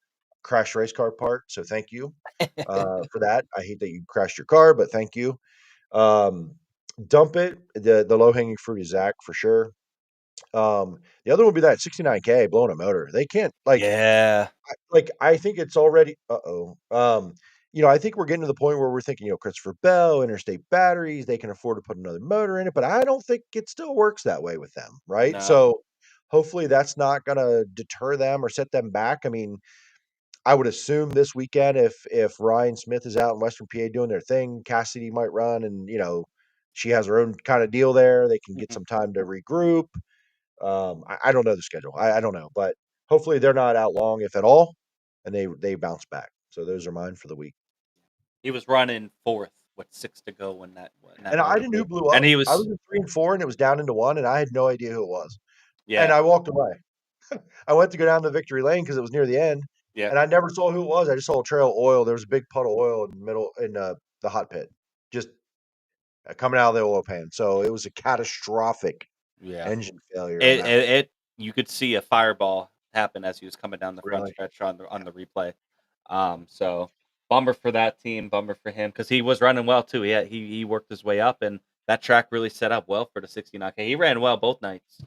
crash race car part. So thank you for that. I hate that you crashed your car, but thank you. Dump it. The low hanging fruit is Zach for sure. The other would be that 69K blowing a motor. They can't yeah. I think it's already I think we're getting to the point where we're thinking, Christopher Bell, Interstate Batteries, they can afford to put another motor in it, but I don't think it still works that way with them, right? No. So hopefully that's not going to deter them or set them back. I mean, I would assume this weekend, if Ryan Smith is out in Western PA doing their thing, Cassidy might run, and she has her own kind of deal there. They can get Mhm. some time to regroup. I don't know the schedule. I don't know, but hopefully they're not out long, if at all, and they bounce back. So those are mine for the week. He was running fourth with 6 to go when that And I motor didn't know who blew. blew And up. he I was was in 3 and 4, and it was down into 1, and I had no idea who it was. And yeah, I walked away. I went to go down to victory lane because it was near the end, yeah. and I never saw who it was. I just saw a trail of oil. There was a big puddle of oil in the middle in the hot pit, just coming out of the oil pan. So it was a catastrophic Yeah. engine failure on It, that. it it you could see a fireball happen as he was coming down the front Really? stretch on the replay. So bummer for that team, bummer for him because he was running well too. He worked his way up, and that track really set up well for the 69K. He ran well both nights.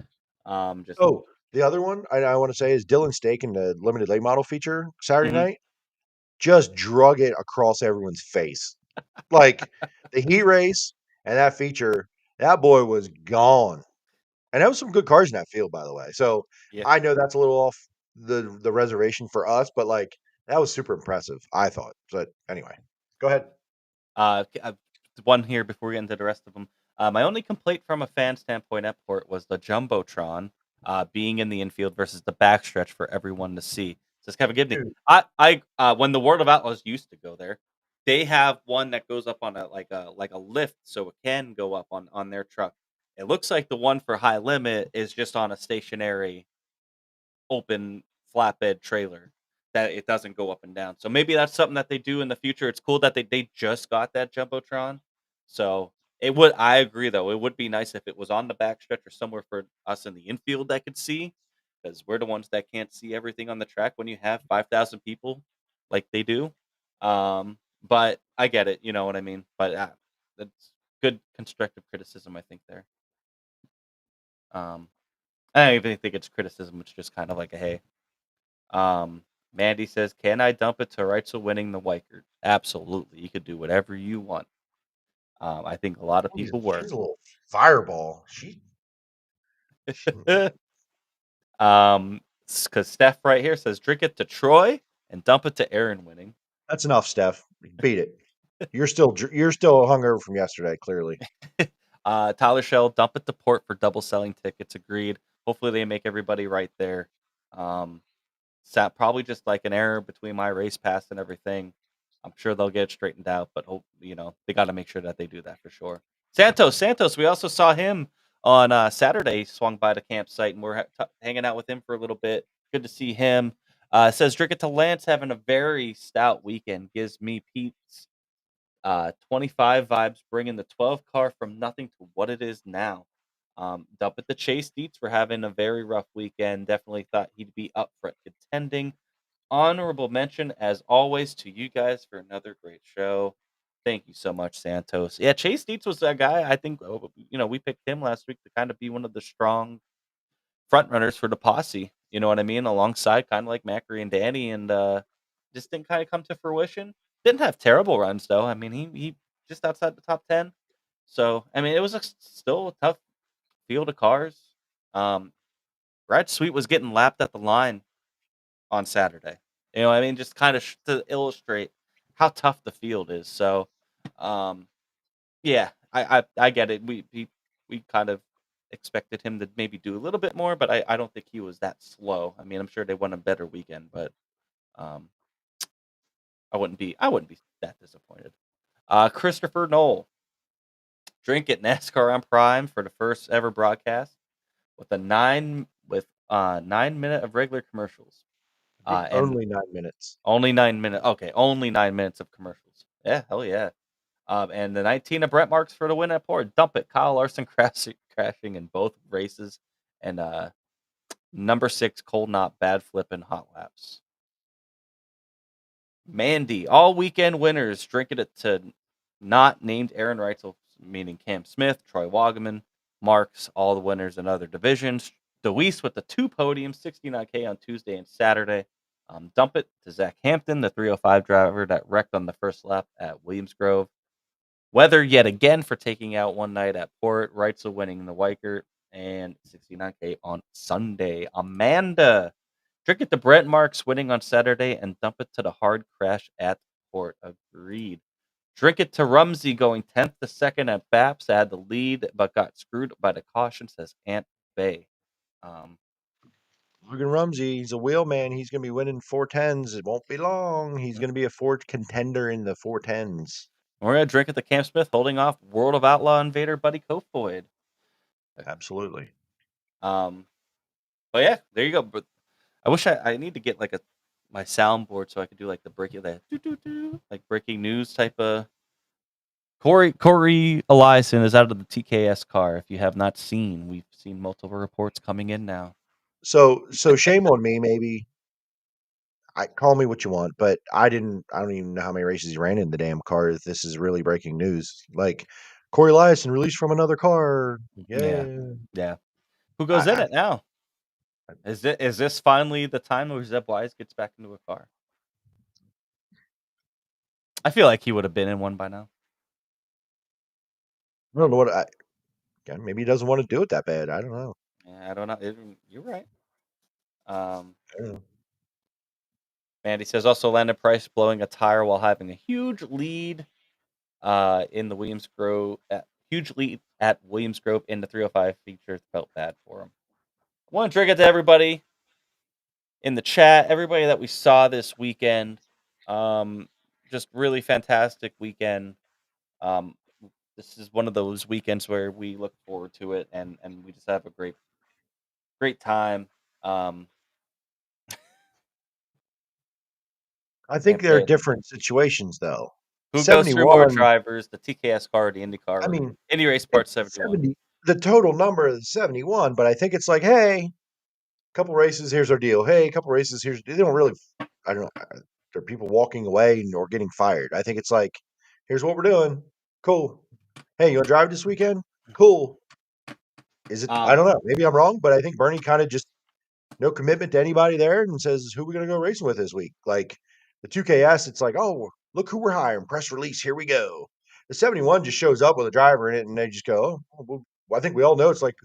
Just Oh, the other one I want to say is Dylan Stake in the limited late model feature Saturday Mhm. night. Just drug it across everyone's face. Like the heat race and that feature, that boy was gone. And there was some good cars in that field, by the way. So Yeah. I know that's a little off the reservation for us, but like that was super impressive, I thought. But anyway, go ahead. One here before we get into the rest of them. My only complaint from a fan standpoint at Port was the jumbotron being in the infield versus the backstretch for everyone to see. Says Kevin Gibney. Dude. When the World of Outlaws used to go there, they have one that goes up on a lift, so it can go up on their truck. It looks like the one for High Limit is just on a stationary open flatbed trailer that it doesn't go up and down. So maybe that's something that they do in the future. It's cool that they just got that jumbotron. So I agree though. It would be nice if it was on the backstretch or somewhere for us in the infield that could see, because we're the ones that can't see everything on the track when you have 5,000 people like they do. But I get it, you know what I mean. But that's good constructive criticism, I think there. Um, I don't even think it's criticism. It's just kind of like a hey. Mandy says, "Can I dump it to Reitzel winning the Weikert?" Absolutely. You could do whatever you want. I think a lot of She's, people she's were. a little fireball. Because Steph right here says, "Drink it to Troy and dump it to Aaron winning." That's enough, Steph. Beat it. You're still hungover from yesterday, clearly. Tyler Shell, dump it to Port for double selling tickets. Agreed. Hopefully they make everybody right there. Probably just like an error between my race pass and everything. I'm sure they'll get it straightened out, but they got to make sure that they do that for sure. Santos, we also saw him on Saturday. He swung by the campsite, and we're hanging out with him for a little bit. Good to see him. Says, drink it to Lance having a very stout weekend. Gives me Pete's 25 vibes, bringing the 12 car from nothing to what it is now. Dump at the Chase Dietz for having a very rough weekend. Definitely thought he'd be up for contending. Honorable mention, as always, to you guys for another great show. Thank you so much, Santos. Yeah, Chase Dietz was that guy. I think we picked him last week to kind of be one of the strong front runners for the posse. You know what I mean? Alongside kind of like Macri and Danny, and just didn't kind of come to fruition. Didn't have terrible runs though. I mean, he just outside the top 10. So I mean, it was still a tough field of cars. Brad Sweet was getting lapped at the line on Saturday. You know, what I mean, just kind of to illustrate how tough the field is. So, yeah, I get it. We kind of expected him to maybe do a little bit more, but I don't think he was that slow. I mean, I'm sure they won a better weekend, but um, I wouldn't be that disappointed. Christopher Knoll, drink at NASCAR on Prime for the first ever broadcast with 9 minute of regular commercials. And Only 9 minutes. only 9 minutes. Okay, only 9 minutes of commercials. Yeah, hell yeah. And the 19 of Brent Marks for the win at Port. Dump it. Kyle Larson crashing in both races. And number 6, Cold Knot, bad flipping hot laps. Mandy, all weekend winners, drinking it to not named Aaron Reitzel, meaning Cam Smith, Troy Wagaman, Marks, all the winners in other divisions. DeWeese with the 2 podiums, 69K on Tuesday and Saturday. Dump it to Zach Hampton, the 305 driver that wrecked on the first lap at Williams Grove. Weather yet again for taking out one night at Port. Reitzel winning the Weikert and 69K on Sunday. Amanda, drink it to Brent Marks winning on Saturday and dump it to the hard crash at Port. Agreed. Drink it to Rumsey going 10th to 2nd at Baps. Had the lead but got screwed by the caution, says Ant Bay. Logan Rumsey, he's a wheelman. He's going to be winning 410s. It won't be long. He's going to be a Ford contender in the 410s. We're going to drink at the Camp Smith holding off World of Outlaw invader Buddy Kofoid. Absolutely. But yeah, there you go. But I wish I need to get like my soundboard so I could do like the breaking like breaking news type of. Corey Eliason is out of the TKS car. If you have not seen, we've seen multiple reports coming in now. So shame on me. Maybe call me what you want, but I don't even know how many races he ran in the damn car. If this is really breaking news, like Corey Eliason released from another car. Yeah. Who goes in it now? Is this finally the time where Zeb Wise gets back into a car? I feel like he would have been in one by now. I don't know what maybe he doesn't want to do it that bad. I don't know. Yeah, I don't know. You're right. I don't know. Mandy says also Landon Price blowing a tire while having a huge lead in the Williams Grove. Huge lead at Williams Grove in the 305 feature. Felt bad for him. I want to drink it to everybody in the chat, everybody that we saw this weekend. Just really fantastic weekend. This is one of those weekends where we look forward to it and we just have a great time. I think there are different situations though. Who goes through more drivers, the TKS car or the Indy car? I mean, Indy Race Part 71. The total number is 71, but I think it's like, hey, couple races, here's our deal. Hey, couple races, here's. They don't really. I don't know. There are people walking away or getting fired. I think it's like, here's what we're doing. Cool. Hey, you want to drive this weekend? Cool. Is it? I don't know. Maybe I'm wrong, but I think Bernie kind of just no commitment to anybody there and says, who are we going to go racing with this week? Like the 2KS, it's like, oh, look who we're hiring. Press release. Here we go. The 71 just shows up with a driver in it, and they just go, oh, well, I think we all know it's like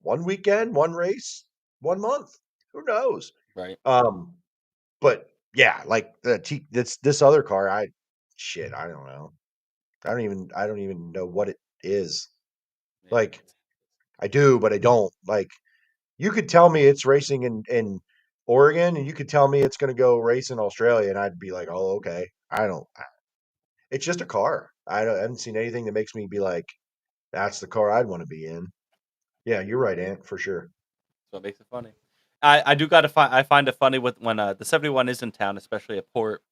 one weekend, one race, 1 month. Who knows? Right. But yeah, like this other car, I don't know. I don't even know what it is. Yeah. Like I do, but I don't. Like you could tell me it's racing in Oregon, and you could tell me it's going to go race in Australia, and I'd be like, oh, okay. It's just a car. I haven't seen anything that makes me be like, that's the car I'd want to be in. Yeah, you're right, Ant, for sure. So it makes it funny. I do got to find. I find it funny when the 71 is in town, especially at Port.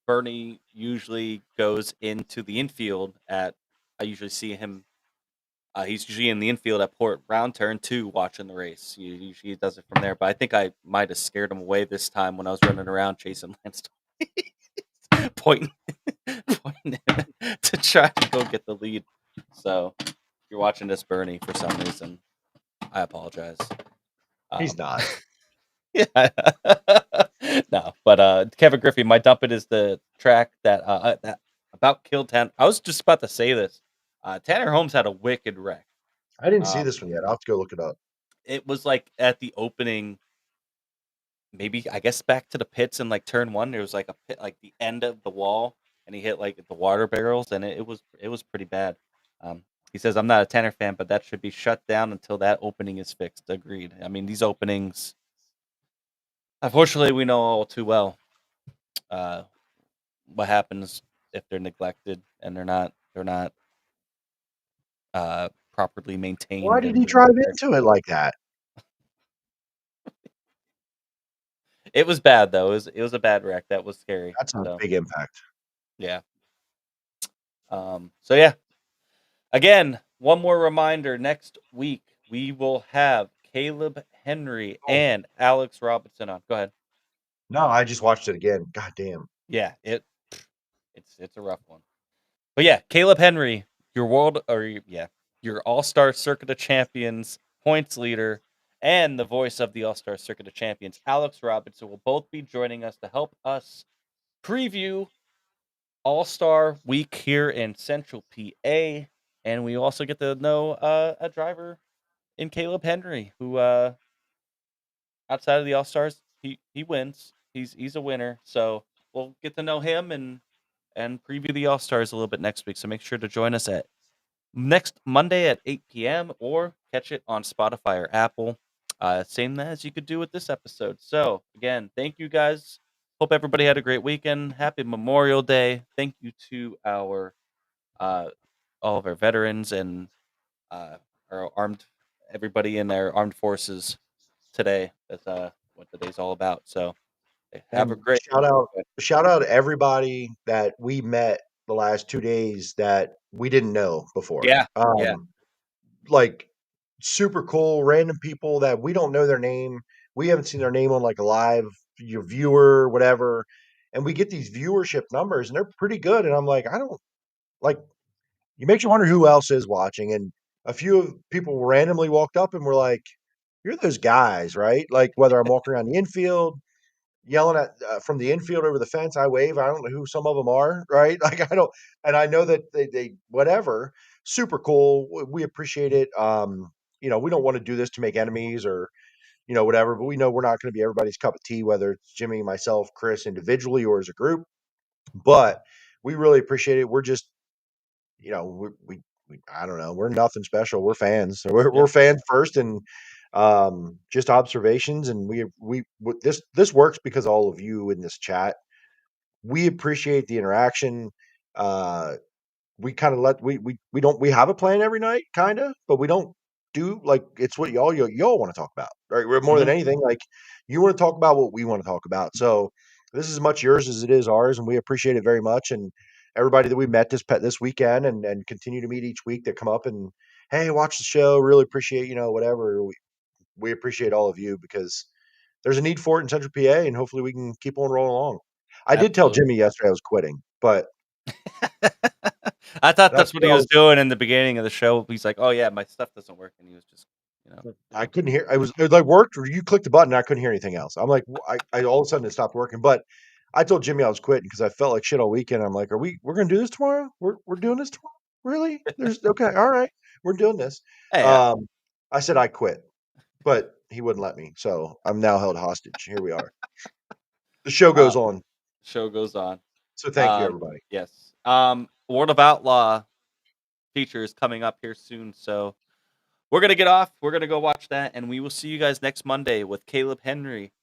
Bernie usually goes into the infield at. I usually see him. He's usually in the infield at Port round turn 2 watching the race. He usually does it from there, but I think I might have scared him away this time when I was running around chasing Lance, pointing him to try to go get the lead. So if you're watching this, Bernie, for some reason, I apologize. He's not. Yeah. No, but Kevin Griffey, my dump it is the track that about killed Tanner. I was just about to say this. Tanner Holmes had a wicked wreck. I didn't see this one yet. I'll have to go look it up. It was like at the opening, maybe I guess back to the pits in like turn 1. There was like a pit, like the end of the wall, and he hit like the water barrels, and it was pretty bad. He says, I'm not a Tanner fan, but that should be shut down until that opening is fixed. Agreed. I mean, these openings, unfortunately, we know all too well what happens if they're neglected and they're not properly maintained. Why did he drive into it like that? It was bad, though. It was a bad wreck. That was scary. That's a big impact. Yeah. So, yeah. Again, one more reminder. Next week, we will have Caleb Henry and Alex Robinson on. Go ahead. No, I just watched it again. God damn. Yeah, it's a rough one. But yeah, Caleb Henry, your all-star Circuit of Champions points leader, and the voice of the All-Star Circuit of Champions, Alex Robinson, will both be joining us to help us preview All-Star Week here in Central PA. And we also get to know a driver in Caleb Henry, who outside of the All-Stars, he wins. He's a winner. So we'll get to know him and preview the All-Stars a little bit next week. So make sure to join us at next Monday at 8 p.m. or catch it on Spotify or Apple. Same as you could do with this episode. So again, thank you guys. Hope everybody had a great weekend. Happy Memorial Day. Thank you to our all of our veterans and our everybody in our armed forces today. That's what the day's all about. So have a And great shout out everybody that we met the last 2 days that we didn't know before. Yeah. Yeah. Like super cool random people that we don't know their name. We haven't seen their name on like a live your viewer, whatever. And we get these viewership numbers and they're pretty good. And I'm like, I don't like it makes you wonder who else is watching. And a few of people randomly walked up and were like, you're those guys, right? Like whether I'm walking around the infield, yelling at from the infield over the fence, I wave. I don't know who some of them are, right? Like I don't, and I know that they whatever. Super cool. We appreciate it. We don't want to do this to make enemies or whatever, but we know we're not going to be everybody's cup of tea, whether it's Jimmy, myself, Chris individually or as a group. But we really appreciate it. We're just, we I don't know. We're nothing special. We're fans. We're fans first, and just observations. And this works because all of you in this chat. We appreciate the interaction. We kind of we have a plan every night, kind of, but we don't do like it's what y'all want to talk about, right? More than anything, like you want to talk about what we want to talk about. So this is as much yours as it is ours, and we appreciate it very much. And everybody that we met this weekend and continue to meet each week that come up and hey, watch the show. Really appreciate whatever we appreciate all of you because there's a need for it in Central PA, and hopefully we can keep on rolling along. I did tell Jimmy yesterday I was quitting, but I thought that's that's what he was doing in the beginning of the show. He's like, "Oh yeah, my stuff doesn't work," and he was just, I couldn't hear. It was like worked. Or you clicked the button, and I couldn't hear anything else. I'm like, I all of a sudden it stopped working. But I told Jimmy I was quitting because I felt like shit all weekend. I'm like, we're gonna do this tomorrow? We're doing this tomorrow? Really? There's okay, all right, we're doing this. Hey, I said I quit, but he wouldn't let me, so I'm now held hostage. Here we are. The show goes on. Show goes on. So thank you, everybody. Yes. World of Outlaw feature is coming up here soon, so we're gonna get off. We're gonna go watch that, and we will see you guys next Monday with Caleb Henry